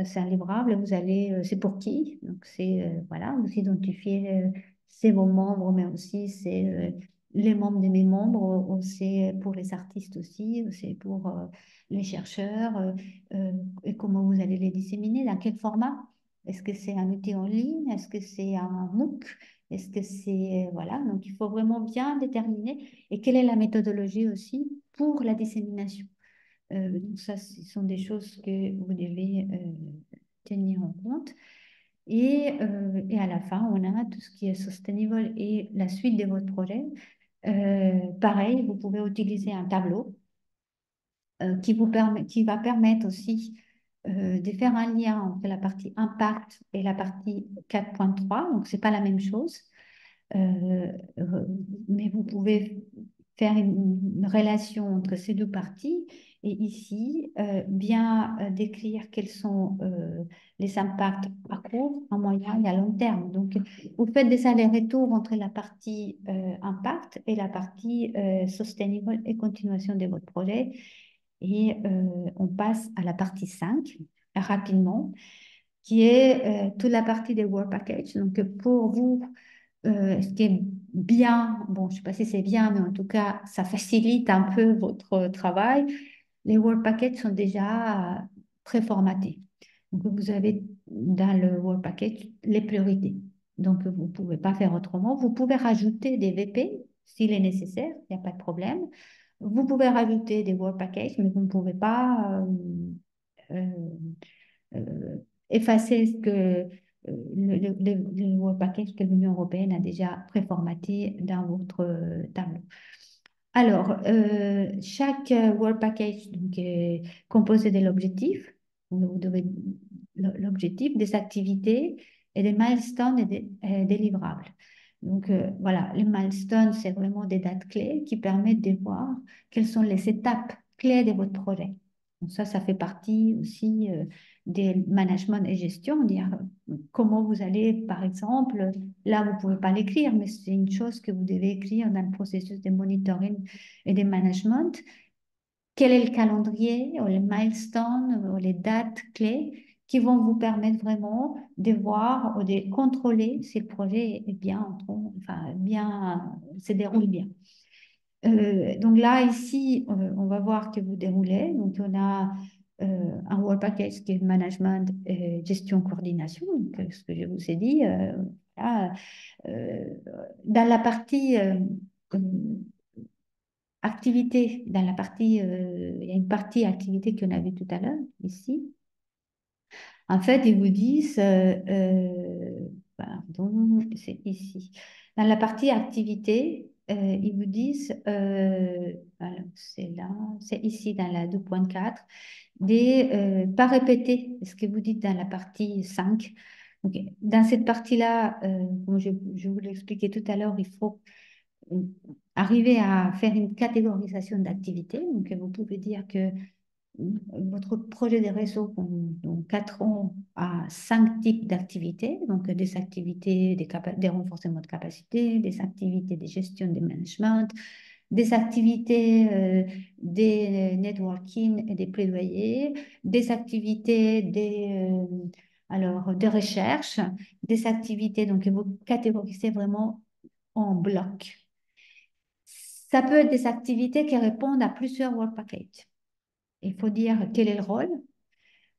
c'est un livrable. Vous allez, c'est pour qui? Donc, voilà, vous identifiez, c'est vos membres, mais aussi c'est les membres de mes membres, c'est pour les artistes aussi, c'est pour les chercheurs, et comment vous allez les disséminer, dans quel format? Est-ce que c'est un outil en ligne? Est-ce que c'est un MOOC? Est-ce que c'est... Voilà, donc il faut vraiment bien déterminer. Et quelle est la méthodologie aussi pour la dissémination? Donc ça, ce sont des choses que vous devez tenir en compte. Et à la fin, on a tout ce qui est sustainable et la suite de votre projet. Pareil, vous pouvez utiliser un tableau qui va permettre aussi de faire un lien entre la partie impact et la partie 4.3. Donc, c'est pas la même chose. Euh, mais vous pouvez faire une relation entre ces deux parties et ici bien décrire quels sont les impacts à court, à moyen et à long terme. Donc, vous faites des allers-retours entre la partie impact et la partie sustainable et continuation de votre projet. Et on passe à la partie 5 rapidement, qui est toute la partie des work packages. Donc, pour vous, ce qui est bien, bon, je ne sais pas si c'est bien, mais en tout cas, ça facilite un peu votre travail. Les work packages sont déjà préformatés. Donc, vous avez dans le work package les priorités. Donc, vous ne pouvez pas faire autrement. Vous pouvez rajouter des VP s'il est nécessaire, il n'y a pas de problème. Vous pouvez rajouter des work packages, mais vous ne pouvez pas euh, euh, effacer ce que le work package que l'Union européenne a déjà préformaté dans votre tableau. Alors, chaque work package donc, est composé de l'objectif, vous devez l'objectif, des activités et des milestones et des livrables. Donc, voilà, les milestones, c'est vraiment des dates clés qui permettent de voir quelles sont les étapes clés de votre projet. Donc, ça fait partie aussi des management et gestion, dire comment vous allez, par exemple, là, vous ne pouvez pas l'écrire, mais c'est une chose que vous devez écrire dans le processus de monitoring et de management. Quel est le calendrier ou les milestones ou les dates clés qui vont vous permettre vraiment de voir ou de contrôler si le projet est bien, enfin, bien, se déroule bien. Donc là, ici, on va voir que vous déroulez. Donc, on a un work package qui est management, gestion, coordination, donc, ce que je vous ai dit. Voilà. Euh, dans la partie euh, activité, dans la partie, il y a une partie activité qu'on a vue tout à l'heure, ici. En fait, ils vous disent, pardon, c'est ici. Dans la partie activité, ils vous disent, alors c'est là, c'est ici dans la 2.4, pas répéter ce que vous dites dans la partie 5. Ok. Dans cette partie-là, comme je vous l'ai expliqué tout à l'heure, il faut euh, arriver à faire une catégorisation d'activités. Donc, vous pouvez dire que votre projet de réseau, donc 4 ans, a 5 types d'activités. Donc, des activités, des renforcements de capacité, des activités de gestion de management, des activités des networking et des plaidoyers, des activités de recherche, des activités, donc vous catégorisez vraiment en blocs. Ça peut être des activités qui répondent à plusieurs work packages. Il faut dire quel est le rôle,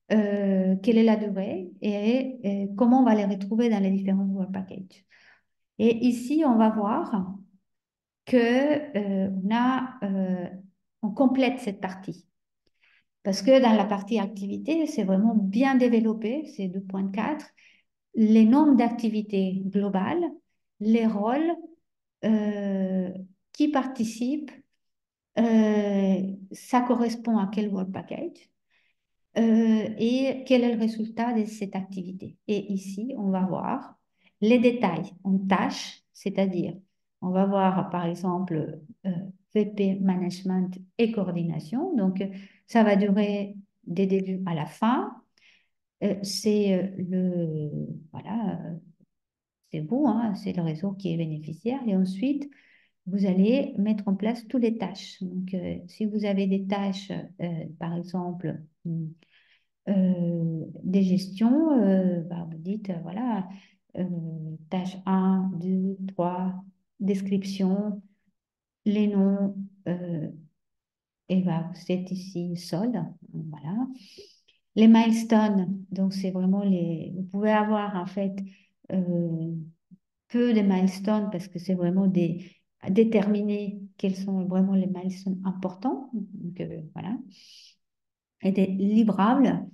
quelle est la durée et comment on va les retrouver dans les différents work packages. Et ici, on va voir que on complète cette partie. Parce que dans la partie activité, c'est vraiment bien développé, c'est 2.4, les nombres d'activités globales, les rôles euh, qui participent, ça correspond à quel work package et quel est le résultat de cette activité. Et ici, on va voir les détails en tâches, c'est-à-dire, on va voir par exemple VP management et coordination. Donc, ça va durer des débuts à la fin. C'est voilà, c'est vous, hein, c'est le réseau qui est bénéficiaire. Et ensuite, vous allez mettre en place toutes les tâches. Donc, si vous avez des tâches, par exemple, des gestions, vous dites, voilà, euh, tâche 1, 2, 3, description, les noms, et c'est ici solde, voilà. Les milestones, donc c'est vraiment vous pouvez avoir en fait euh, peu de milestones parce que c'est vraiment déterminer quels sont vraiment les milestones importants. Donc, voilà. Et des livrables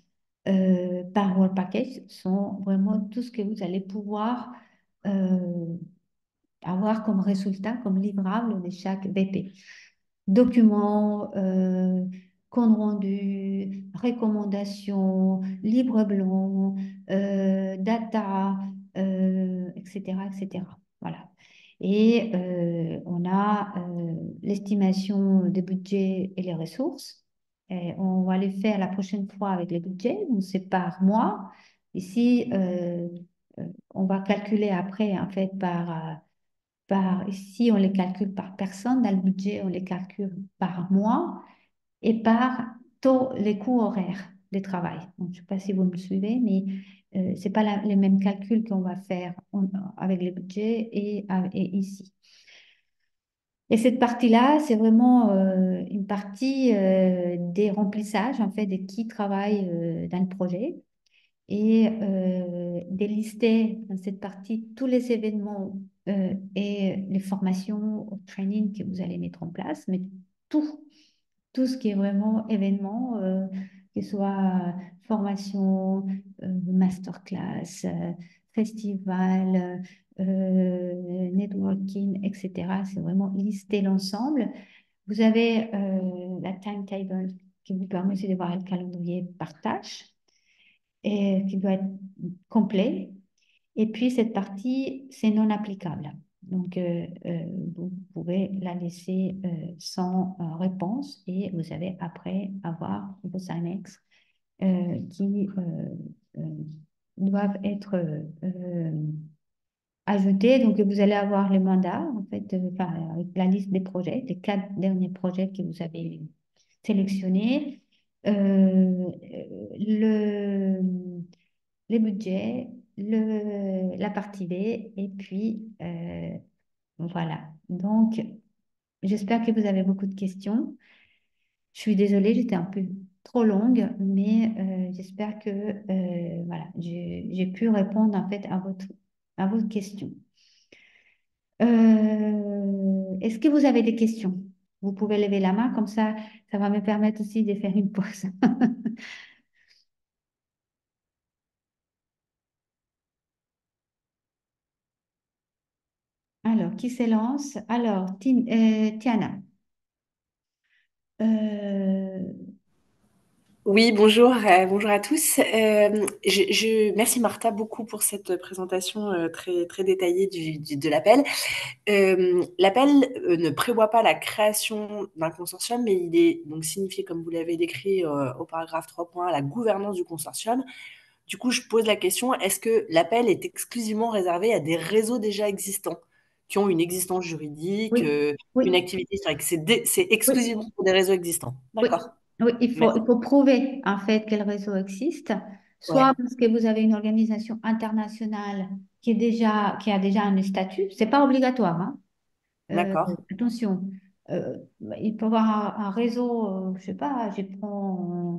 par World Package sont vraiment tout ce que vous allez pouvoir euh, avoir comme résultat, comme livrable de chaque BP. Documents, compte rendu, recommandations, livre blanc, data, etc., etc. Voilà. Et on a l'estimation des budgets et les ressources. Et on va les faire la prochaine fois avec les budgets. Donc, c'est par mois. Ici, on va calculer après, en fait, ici, on les calcule par personne. Dans le budget, on les calcule par mois et par taux, les coûts horaires de travail. Donc, je ne sais pas si vous me suivez, mais ce n'est pas les mêmes calculs qu'on va faire avec le budget et ici. Et cette partie-là, c'est vraiment une partie des remplissages, en fait, de qui travaille dans le projet et délister dans cette partie tous les événements et les formations, training que vous allez mettre en place, mais tout, tout ce qui est vraiment événement, que ce soit formation, masterclass, festival, networking, etc. C'est vraiment lister l'ensemble. Vous avez la timetable qui vous permet aussi de voir le calendrier par tâche et qui doit être complet. Et puis cette partie, c'est non applicable. Donc, vous pouvez la laisser sans réponse et vous allez après avoir vos annexes qui euh, doivent être ajoutés. Donc, vous allez avoir le mandat, en fait, enfin, avec la liste des projets, les 4 derniers projets que vous avez sélectionnés, le, les budgets, la partie B, et puis voilà. Donc, j'espère que vous avez beaucoup de questions. Je suis désolée, j'étais un peu trop longue, mais j'espère que voilà, j'ai pu répondre en fait à votre question. Est-ce que vous avez des questions? Vous pouvez lever la main, comme ça va me permettre aussi de faire une pause. Alors, qui s'élance? Alors, Tiana. Euh, Oui, bonjour, bonjour à tous. Merci Martha beaucoup pour cette présentation très, très détaillée de l'appel. L'appel ne prévoit pas la création d'un consortium, mais il est donc signifié, comme vous l'avez décrit au paragraphe 3.1, la gouvernance du consortium. Du coup, je pose la question, est-ce que l'appel est exclusivement réservé à des réseaux déjà existants, qui ont une existence juridique, oui, une oui, activité historique? C'est oui. exclusivement pour des réseaux existants. Oui, D'accord, oui, merci. il faut prouver en fait que le réseau existe, soit Ouais, parce que vous avez une organisation internationale qui a déjà un statut, c'est pas obligatoire, hein. Euh, d'accord. attention, euh, il peut y avoir un réseau, je sais pas, euh,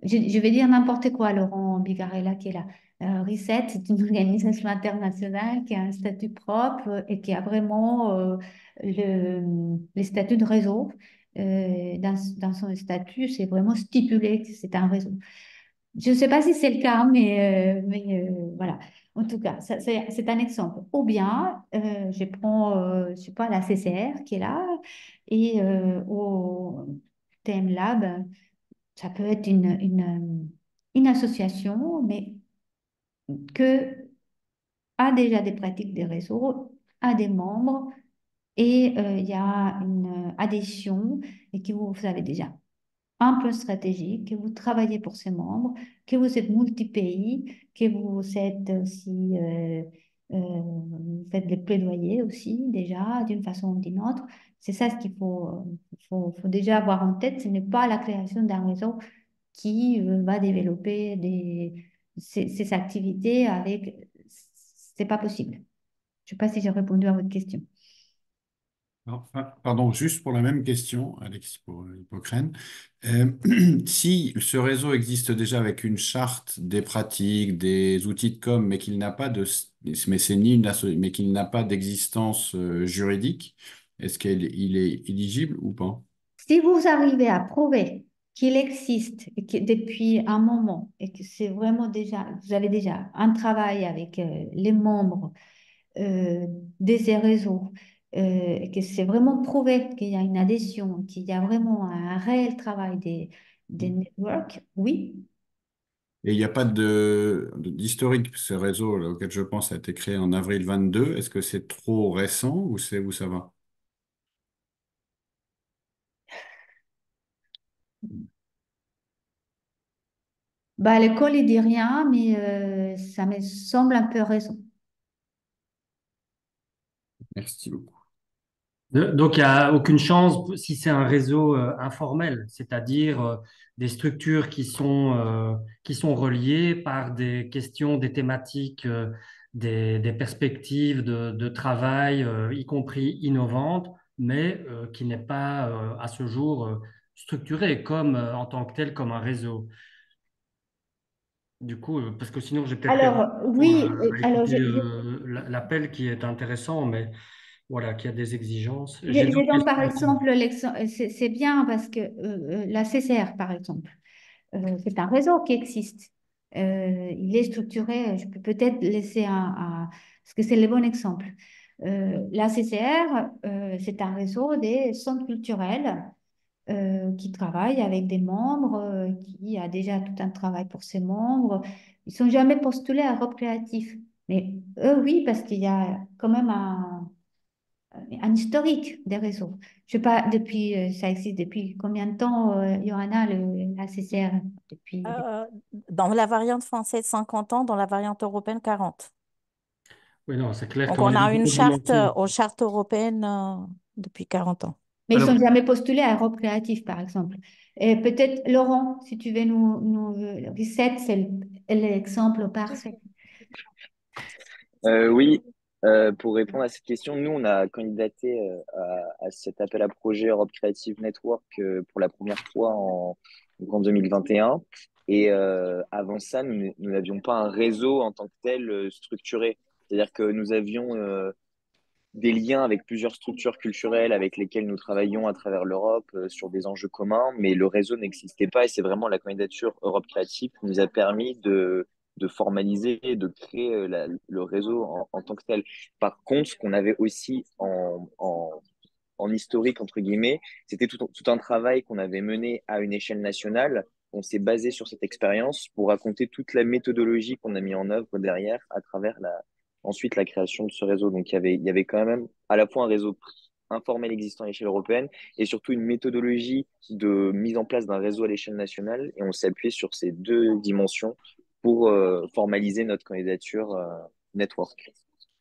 je vais dire n'importe quoi, Laurent Bigarella qui est là. Reset, c'est une organisation internationale qui a un statut propre et qui a vraiment les statuts de réseau. Dans son statut, c'est vraiment stipulé que c'est un réseau. Je ne sais pas si c'est le cas, mais voilà. En tout cas, c'est un exemple. Ou bien, je prends, je sais pas, la CCR qui est là et au TM Lab, ça peut être une association, mais que a déjà des pratiques des réseaux, a des membres et il y a une adhésion et que vous avez déjà un plan stratégique, que vous travaillez pour ses membres, que vous êtes multi-pays, que vous êtes aussi, vous faites des plaidoyers aussi déjà d'une façon ou d'une autre. C'est ça ce qu'il faut déjà avoir en tête. Ce n'est pas la création d'un réseau qui va développer ces activités avec... C'est pas possible. Je ne sais pas si j'ai répondu à votre question. Enfin, pardon, juste pour la même question, Alex, pour Hippocrène. Euh, si ce réseau existe déjà avec une charte des pratiques, des outils de com, mais qu'il n'a pas de, mais c'est ni une mais qu'il n'a pas d'existence juridique, est-ce qu'il est éligible ou pas? Si vous arrivez à prouver qu'il existe et depuis un moment et que c'est vraiment déjà, vous avez déjà un travail avec les membres euh, de ces réseaux, et que c'est vraiment prouvé qu'il y a une adhésion, qu'il y a vraiment un réel travail des networks, oui. Et il n'y a pas d'historique. Ce réseau là, auquel je pense a été créé en avril 22. Est-ce que c'est trop récent ou c'est où ça va? Bah, à l'école, il dit rien, mais ça me semble un peu raison. Merci beaucoup. Donc, il n'y a aucune chance si c'est un réseau informel, c'est-à-dire des structures qui sont reliées par des questions, des thématiques, des perspectives de travail, y compris innovantes, mais qui n'est pas à ce jour structuré comme en tant que tel, comme un réseau. Du coup, parce que sinon, j'ai peut-être perdu Alors, oui, à alors écouter l'appel qui est intéressant, mais voilà, qui a des exigences. J'ai je d'autres donne par questions aussi. exemple, c'est bien parce que la CCR, par exemple, c'est un réseau qui existe. Il est structuré. Je peux peut-être laisser parce que c'est le bon exemple. La CCR, c'est un réseau des centres culturels qui travaille avec des membres, qui a déjà tout un travail pour ses membres. Ils sont jamais postulés à Europe Créatif. Mais eux, oui, parce qu'il y a quand même un historique des réseaux. Je sais pas, ça existe depuis combien de temps, Johanna, la CCR? Depuis... Euh, Dans la variante française, 50 ans, dans la variante européenne, 40. Oui, non, c'est clair Donc, qu'on on est a une dans le charte métier. aux chartes européennes depuis 40 ans. Mais ils Alors, sont jamais postulés à Europe Créatif, par exemple. Et peut-être, Laurent, si tu veux nous reset, c'est l'exemple parfait. Oui, pour répondre à cette question, nous, on a candidaté à cet appel à projet Europe Creative Network pour la première fois donc en 2021. Et avant ça, nous n'avions pas un réseau en tant que tel structuré. C'est-à-dire que nous avions des liens avec plusieurs structures culturelles avec lesquelles nous travaillons à travers l'Europe sur des enjeux communs, mais le réseau n'existait pas et c'est vraiment la candidature Europe Créative qui nous a permis de formaliser, de créer le réseau en tant que tel. Par contre, ce qu'on avait aussi en historique, entre guillemets, c'était tout un travail qu'on avait mené à une échelle nationale. On s'est basé sur cette expérience pour raconter toute la méthodologie qu'on a mis en œuvre derrière à travers ensuite la création de ce réseau. Donc il y avait quand même à la fois un réseau informel existant à l'échelle européenne et surtout une méthodologie de mise en place d'un réseau à l'échelle nationale. Et on s'est appuyé sur ces deux dimensions pour formaliser notre candidature network.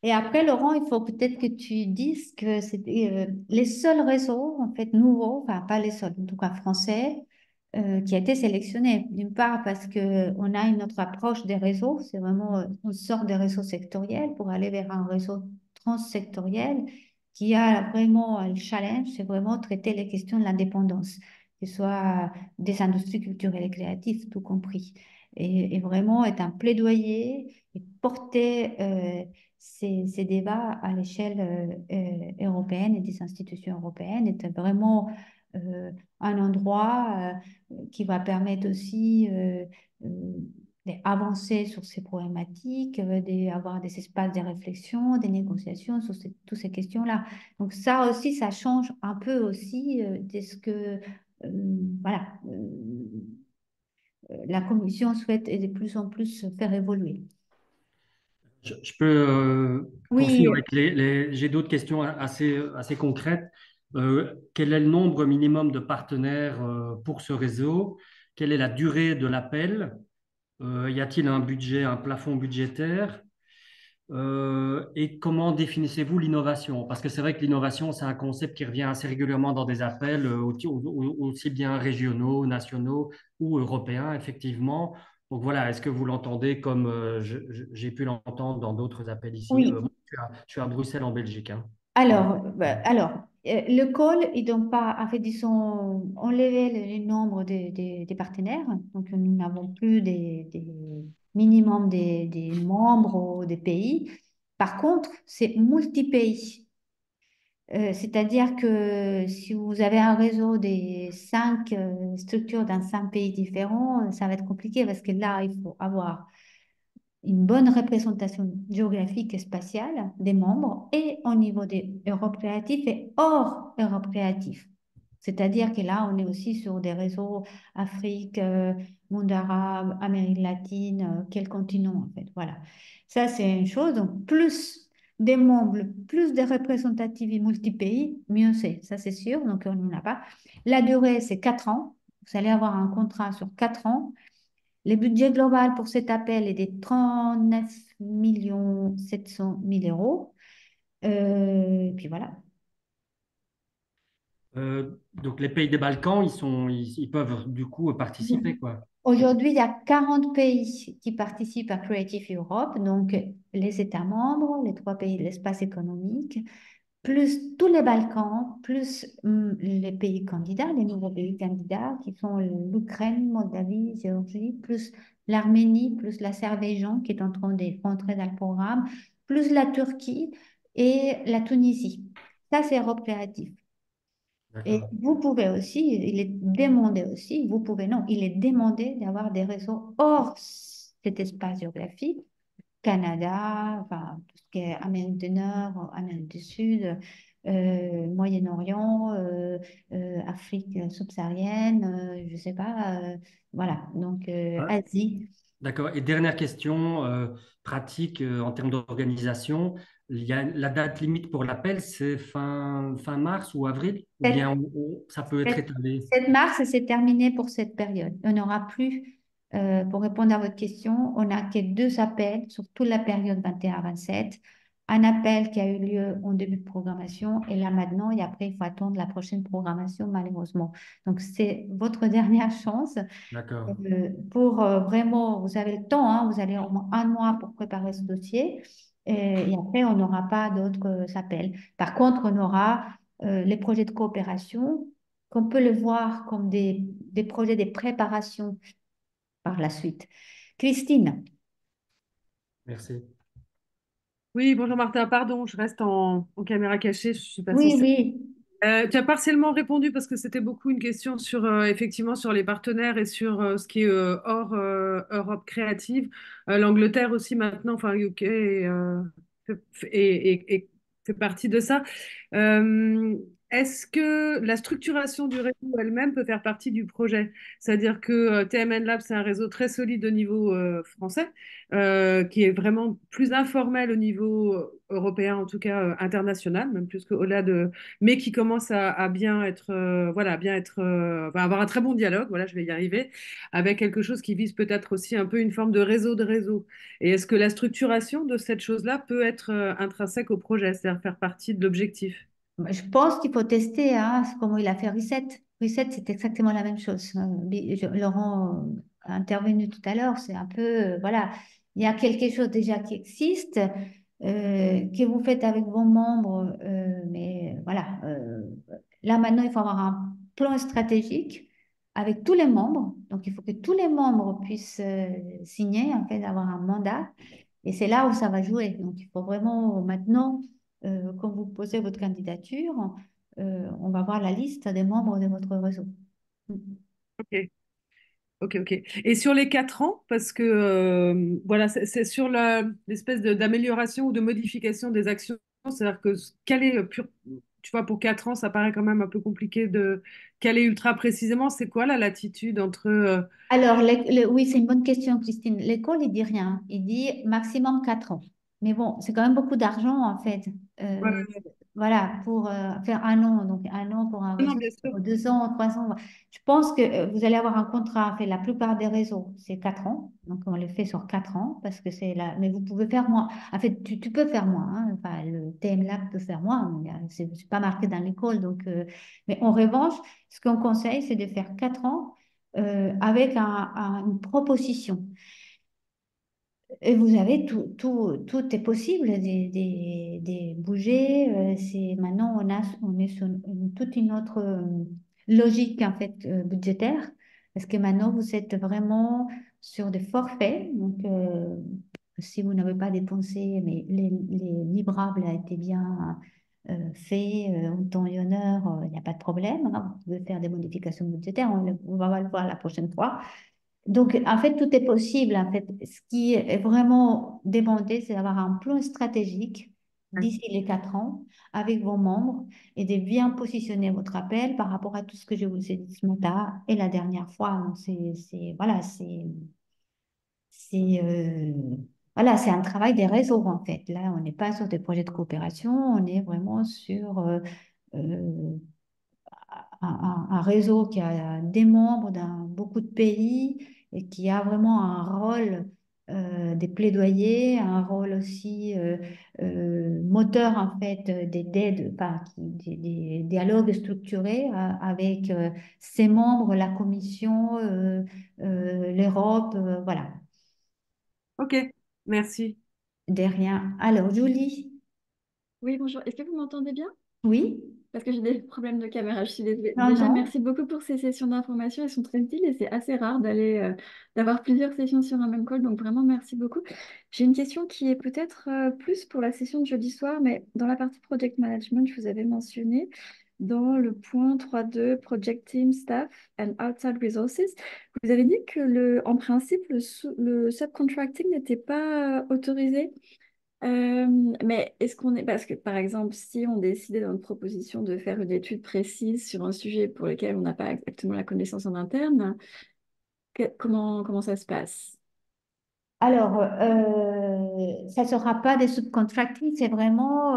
Et après, Laurent, il faut peut-être que tu dises que c'était les seuls réseaux, en fait, nouveaux, enfin pas les seuls, en tout cas français, qui a été sélectionné. D'une part parce qu'on a une autre approche des réseaux, c'est vraiment, on sort des réseaux sectoriels pour aller vers un réseau transsectoriel qui a vraiment le challenge, c'est vraiment traiter les questions de l'indépendance, que ce soit des industries culturelles et créatives, tout compris. Et vraiment être un plaidoyer et porter ces débats à l'échelle européenne et des institutions européennes, est vraiment un endroit qui va permettre aussi d'avancer sur ces problématiques, d'avoir des espaces de réflexion, des négociations sur toutes ces questions-là. Donc ça aussi, ça change un peu aussi de ce que voilà, la Commission souhaite de plus en plus faire évoluer. je peux Oui, poursuivre avec j'ai d'autres questions assez concrètes. Quel est le nombre minimum de partenaires pour ce réseau? Quelle est la durée de l'appel? Y a-t-il un budget, un plafond budgétaire? Et comment définissez-vous l'innovation? Parce que c'est vrai que l'innovation, c'est un concept qui revient assez régulièrement dans des appels, aussi bien régionaux, nationaux ou européens, effectivement. Donc voilà, est-ce que vous l'entendez comme j'ai pu l'entendre dans d'autres appels ici? oui. Moi, je suis à Bruxelles, en Belgique, hein. Voilà. Alors, le call, ils n'ont pas, en fait, ils ont enlevé le nombre des partenaires. Donc, nous n'avons plus des minimums des membres ou des pays. Par contre, c'est multi-pays. C'est-à-dire que si vous avez un réseau des cinq structures dans cinq pays différents, ça va être compliqué parce que là, il faut avoir une bonne représentation géographique et spatiale des membres et au niveau des Europe créatifs et hors Europe créatif. C'est-à-dire que là, on est aussi sur des réseaux Afrique, monde arabe, Amérique latine, quel continent en fait. Voilà. Ça, c'est une chose. Donc, plus des membres, plus de représentatifs et multi-pays, mieux c'est. Ça, c'est sûr. Donc, on n'en a pas. La durée, c'est 4 ans. Vous allez avoir un contrat sur 4 ans. Le budget global pour cet appel est de 39 700 000 euros. Puis voilà. Donc les pays des Balkans, ils peuvent du coup participer, quoi. Aujourd'hui, il y a 40 pays qui participent à Creative Europe, donc les États membres, les trois pays de l'espace économique, plus tous les Balkans, plus les pays candidats, les nouveaux pays candidats qui sont l'Ukraine, Moldavie, Géorgie, plus l'Arménie, plus l'Azerbaïdjan qui est en train de rentrer dans le programme, plus la Turquie et la Tunisie. Ça, c'est Europe créative. Et D'accord. vous pouvez aussi, il est demandé aussi, vous pouvez non, il est demandé d'avoir des réseaux hors cet espace géographique, Canada, enfin, tout ce qui est Amérique du Nord, Amérique du Sud, Moyen-Orient, Afrique subsaharienne, je ne sais pas, voilà, donc Ah, Asie. d'accord. Et dernière question pratique en termes d'organisation. Il y a la date limite pour l'appel, c'est fin mars ou avril, ou bien ça peut être 7, étalé. 7 mars, c'est terminé pour cette période. On n'aura plus, pour répondre à votre question, on n'a que deux appels sur toute la période 21-27. Un appel qui a eu lieu en début de programmation et là maintenant, et après, il faut attendre la prochaine programmation, malheureusement. Donc, c'est votre dernière chance D'accord. pour vraiment, vous avez le temps, hein, vous avez au moins un mois pour préparer ce dossier et après, on n'aura pas d'autres appels. Par contre, on aura les projets de coopération qu'on peut le voir comme des projets de préparation par la suite. Christine. Merci. Oui, bonjour Martin, pardon, je reste en caméra cachée, je suis pas Oui, censée. oui. Tu as partiellement répondu parce que c'était beaucoup une question sur effectivement sur les partenaires et sur ce qui est hors Europe créative. L'Angleterre aussi maintenant, enfin UK et fait partie de ça. Euh, Est-ce que la structuration du réseau elle-même peut faire partie du projet? C'est-à-dire que TMN Lab, c'est un réseau très solide au niveau français, qui est vraiment plus informel au niveau européen, en tout cas international, même plus qu'au-delà de mais qui commence à bien être, voilà, bien être, va avoir un très bon dialogue, voilà, je vais y arriver, avec quelque chose qui vise peut-être aussi un peu une forme de réseau de réseau. Et est-ce que la structuration de cette chose-là peut être intrinsèque au projet, c'est-à-dire faire partie de l'objectif? Je pense qu'il faut tester, hein, c'est comment il a fait Reset. Reset, c'est exactement la même chose. Laurent a intervenu tout à l'heure, c'est un peu, voilà, il y a quelque chose déjà qui existe, que vous faites avec vos membres, mais voilà, là maintenant, il faut avoir un plan stratégique avec tous les membres. Donc, il faut que tous les membres puissent signer, en fait, avoir un mandat. Et c'est là où ça va jouer. Donc, il faut vraiment maintenant quand vous posez votre candidature, on va voir la liste des membres de votre réseau. Ok. Ok, ok. Et sur les 4 ans, parce que voilà, c'est sur l'espèce d'amélioration ou de modification des actions, c'est-à-dire que quel est tu vois, pour 4 ans, ça paraît quand même un peu compliqué de caler ultra précisément. C'est quoi la latitude entre Alors, oui, c'est une bonne question, Christine. L'école, il dit rien. Il dit maximum 4 ans. Mais bon, c'est quand même beaucoup d'argent, en fait. Euh, ouais, voilà, pour faire un an. Donc, un an pour un non, réseau, bien sûr. 2 ans, 3 ans. Je pense que vous allez avoir un contrat. En fait, la plupart des réseaux, c'est 4 ans. Donc, on le fait sur 4 ans parce que c'est là. Mais vous pouvez faire moins. En fait, tu peux faire moins, hein. Enfin, le TM Lab peut faire moins. C'est pas marqué dans l'école. Donc, mais en revanche, ce qu'on conseille, c'est de faire 4 ans avec une proposition. Et vous avez tout est possible des bouger. Maintenant, on est sur toute une autre logique en fait budgétaire parce que maintenant vous êtes vraiment sur des forfaits. Donc, si vous n'avez pas dépensé, mais les livrables a été bien fait en temps et en heure, il n'y a pas de problème, hein. Vous pouvez faire des modifications budgétaires, on va le voir la prochaine fois. Donc, en fait, tout est possible. En fait, ce qui est vraiment demandé, c'est d'avoir un plan stratégique d'ici les 4 ans avec vos membres et de bien positionner votre appel par rapport à tout ce que je vous ai dit ce matin et la dernière fois. Donc, voilà, c'est, voilà, c'est un travail des réseaux, en fait. Là, on n'est pas sur des projets de coopération, on est vraiment sur euh, un réseau qui a des membres dans beaucoup de pays et qui a vraiment un rôle des plaidoyers, un rôle aussi moteur en fait enfin, des dialogues structurés avec ses membres, la Commission, l'Europe, voilà, Ok, merci. de rien. Alors, Julie, Oui, bonjour. Est-ce que vous m'entendez bien? oui? Parce que j'ai des problèmes de caméra, je suis désolée. Non, Déjà, non. merci beaucoup pour ces sessions d'information. Elles sont très utiles et c'est assez rare d'avoir plusieurs sessions sur un même call. Donc vraiment, merci beaucoup. J'ai une question qui est peut-être plus pour la session de jeudi soir, mais dans la partie project management, je vous avais mentionné dans le point 3.2 Project Team Staff and Outside Resources, vous avez dit que en principe, le subcontracting n'était pas autorisé. Mais est-ce qu'on est... Parce que, par exemple, si on décidait dans notre proposition de faire une étude précise sur un sujet pour lequel on n'a pas exactement la connaissance en interne, comment ça se passe? Alors, ça ne sera pas des subcontracting, c'est vraiment,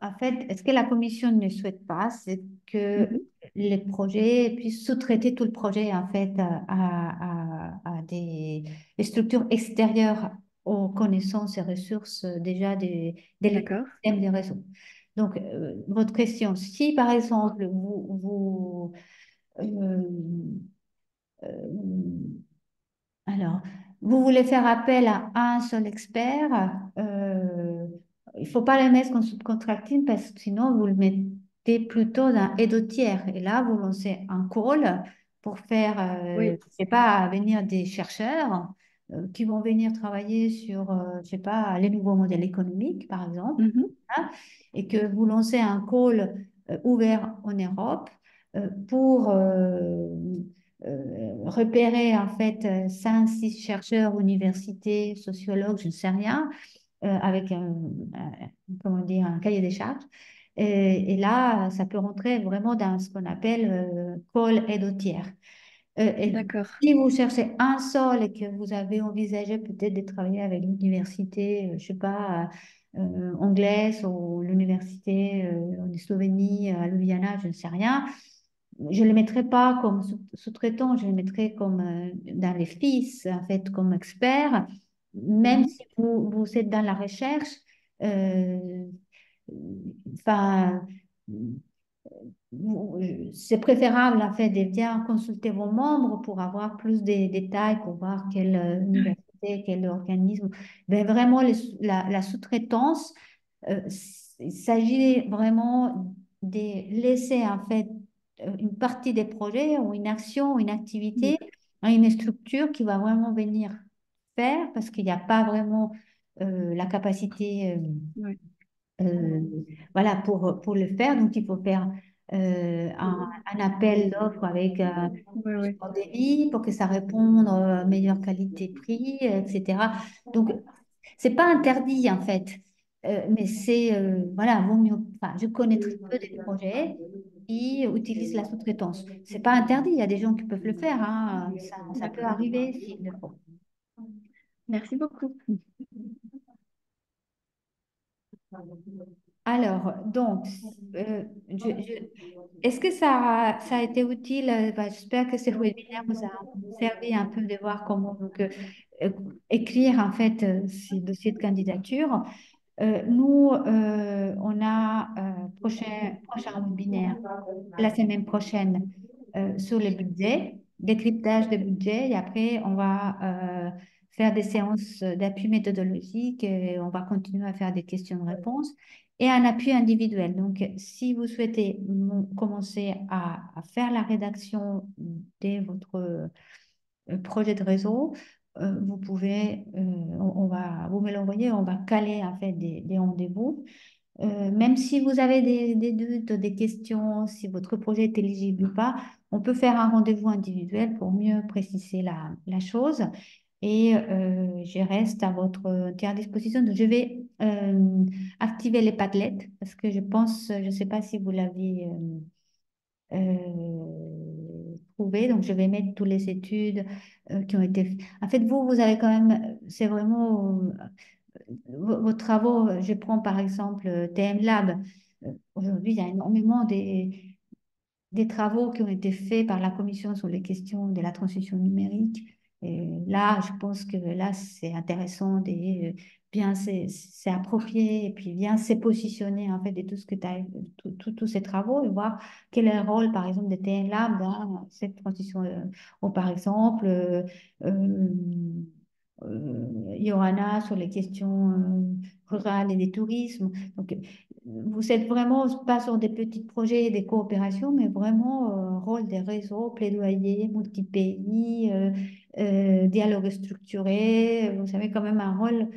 en fait, ce que la commission ne souhaite pas, c'est que Mhm. les projets puissent sous-traiter tout le projet, en fait, à des structures extérieures aux connaissances et ressources déjà de D'accord. l'écosystème des réseaux. Donc, votre question, si par exemple, euh, alors, vous voulez faire appel à un seul expert, il ne faut pas le mettre en subcontracting parce que sinon vous le mettez plutôt dans aide au tiers. Et là, vous lancez un call pour faire, Oui. je sais pas, venir des chercheurs qui vont venir travailler sur, je sais pas, les nouveaux modèles économiques, par exemple, Mhm. hein, et que vous lancez un call ouvert en Europe pour repérer en fait 5, 6 chercheurs, universités, sociologues, je ne sais rien, avec comment dire, un cahier des charges. Et là, ça peut rentrer vraiment dans ce qu'on appelle call aide au tiers. Et D'accord. si vous cherchez un seul et que vous avez envisagé peut-être de travailler avec l'université, je sais pas, anglaise ou l'université en Slovénie, à Ljubljana, je ne sais rien, je ne le mettrai pas comme sous-traitant, je le mettrai comme dans les FIS, en fait, comme expert, même Mhm. si vous êtes dans la recherche. euh, Enfin, c'est préférable en fait de bien consulter vos membres pour avoir plus de détails, pour voir quelle université, quel organisme. Mais vraiment, la sous-traitance, il s'agit vraiment de laisser en fait une partie des projets ou une action ou une activité à une structure qui va vraiment venir faire parce qu'il n'y a pas vraiment la capacité. Oui. Euh, voilà, pour le faire. Donc, il faut faire un appel d'offres avec Oui, oui. plusieurs devis pour que ça réponde à meilleure qualité-prix, etc. Donc, c'est pas interdit en fait. Mais c'est, voilà, vaut mieux, enfin, je connais très peu des projets qui utilisent la sous-traitance. C'est pas interdit, il y a des gens qui peuvent le faire, hein. Ça peut D'accord. arriver s'il le faut. Merci beaucoup. Alors, donc, euh, je, je- est-ce que ça a été utile? Bah, j'espère que ce webinaire vous a servi un peu de voir comment donc, euh, écrire en fait ces dossiers de candidature. Nous, on a prochain webinaire la semaine prochaine sur les budgets, décryptage des budgets, et après, on va faire des séances d'appui méthodologique, et on va continuer à faire des questions-réponses et un appui individuel. Donc, si vous souhaitez commencer à faire la rédaction de votre projet de réseau, vous pouvez, on va, vous me l'envoyer, on va caler en fait des rendez-vous. Même si vous avez des doutes, des questions, si votre projet est éligible ou pas, on peut faire un rendez-vous individuel pour mieux préciser la chose. Et je reste à votre entière disposition. Donc, je vais activer les Padlet parce que je pense, je ne sais pas si vous l'avez trouvé. Donc, je vais mettre toutes les études qui ont été faites. En fait, vous avez quand même, c'est vraiment vos travaux. Je prends par exemple TM Lab. Aujourd'hui, il y a énormément des travaux qui ont été faits par la Commission sur les questions de la transition numérique. Et là, je pense que là, c'est intéressant de bien c'est approprié et puis bien se positionner en fait de tout ce que tu as, tous ces travaux et voir quel est le rôle, par exemple, de TN Lab dans cette transition. Ou par exemple, euh, Johanna sur les questions rurales et des tourismes. Donc, vous êtes vraiment pas sur des petits projets, des coopérations, mais vraiment rôle des réseaux, plaidoyer, multi-pays, dialogue structuré. Vous avez quand même un rôle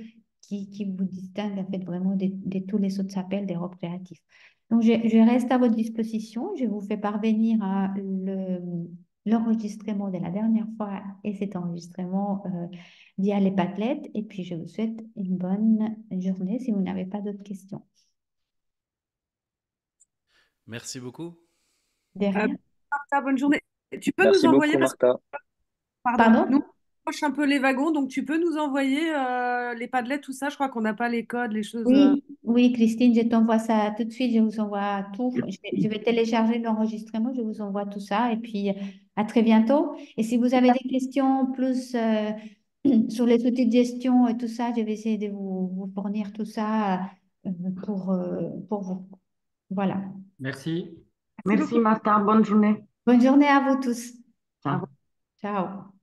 qui vous distingue en fait vraiment de tous les autres appels d'Europe créative. Donc, je reste à votre disposition. Je vous fais parvenir l'enregistrement de la dernière fois et cet enregistrement via les Padlet. Et puis, je vous souhaite une bonne journée si vous n'avez pas d'autres questions. Merci beaucoup. De rien. Martha, bonne journée. Tu peux nous Merci envoyer, beaucoup, parce que, Martha. pardon, Pardon? nous, on approche un peu les wagons, donc tu peux nous envoyer les Padlets, tout ça. Je crois qu'on n'a pas les codes, les choses. Oui, oui, Christine, je t'envoie ça tout de suite. Je vous envoie tout. Je vais télécharger l'enregistrement. Je vous envoie tout ça. Et puis, à très bientôt. Et si vous avez des questions plus sur les outils de gestion et tout ça, je vais essayer de vous fournir tout ça euh, pour vous. Voilà. Merci. Merci beaucoup. Merci Martha, bonne journée. Bonne journée à vous tous. Ciao. Ciao.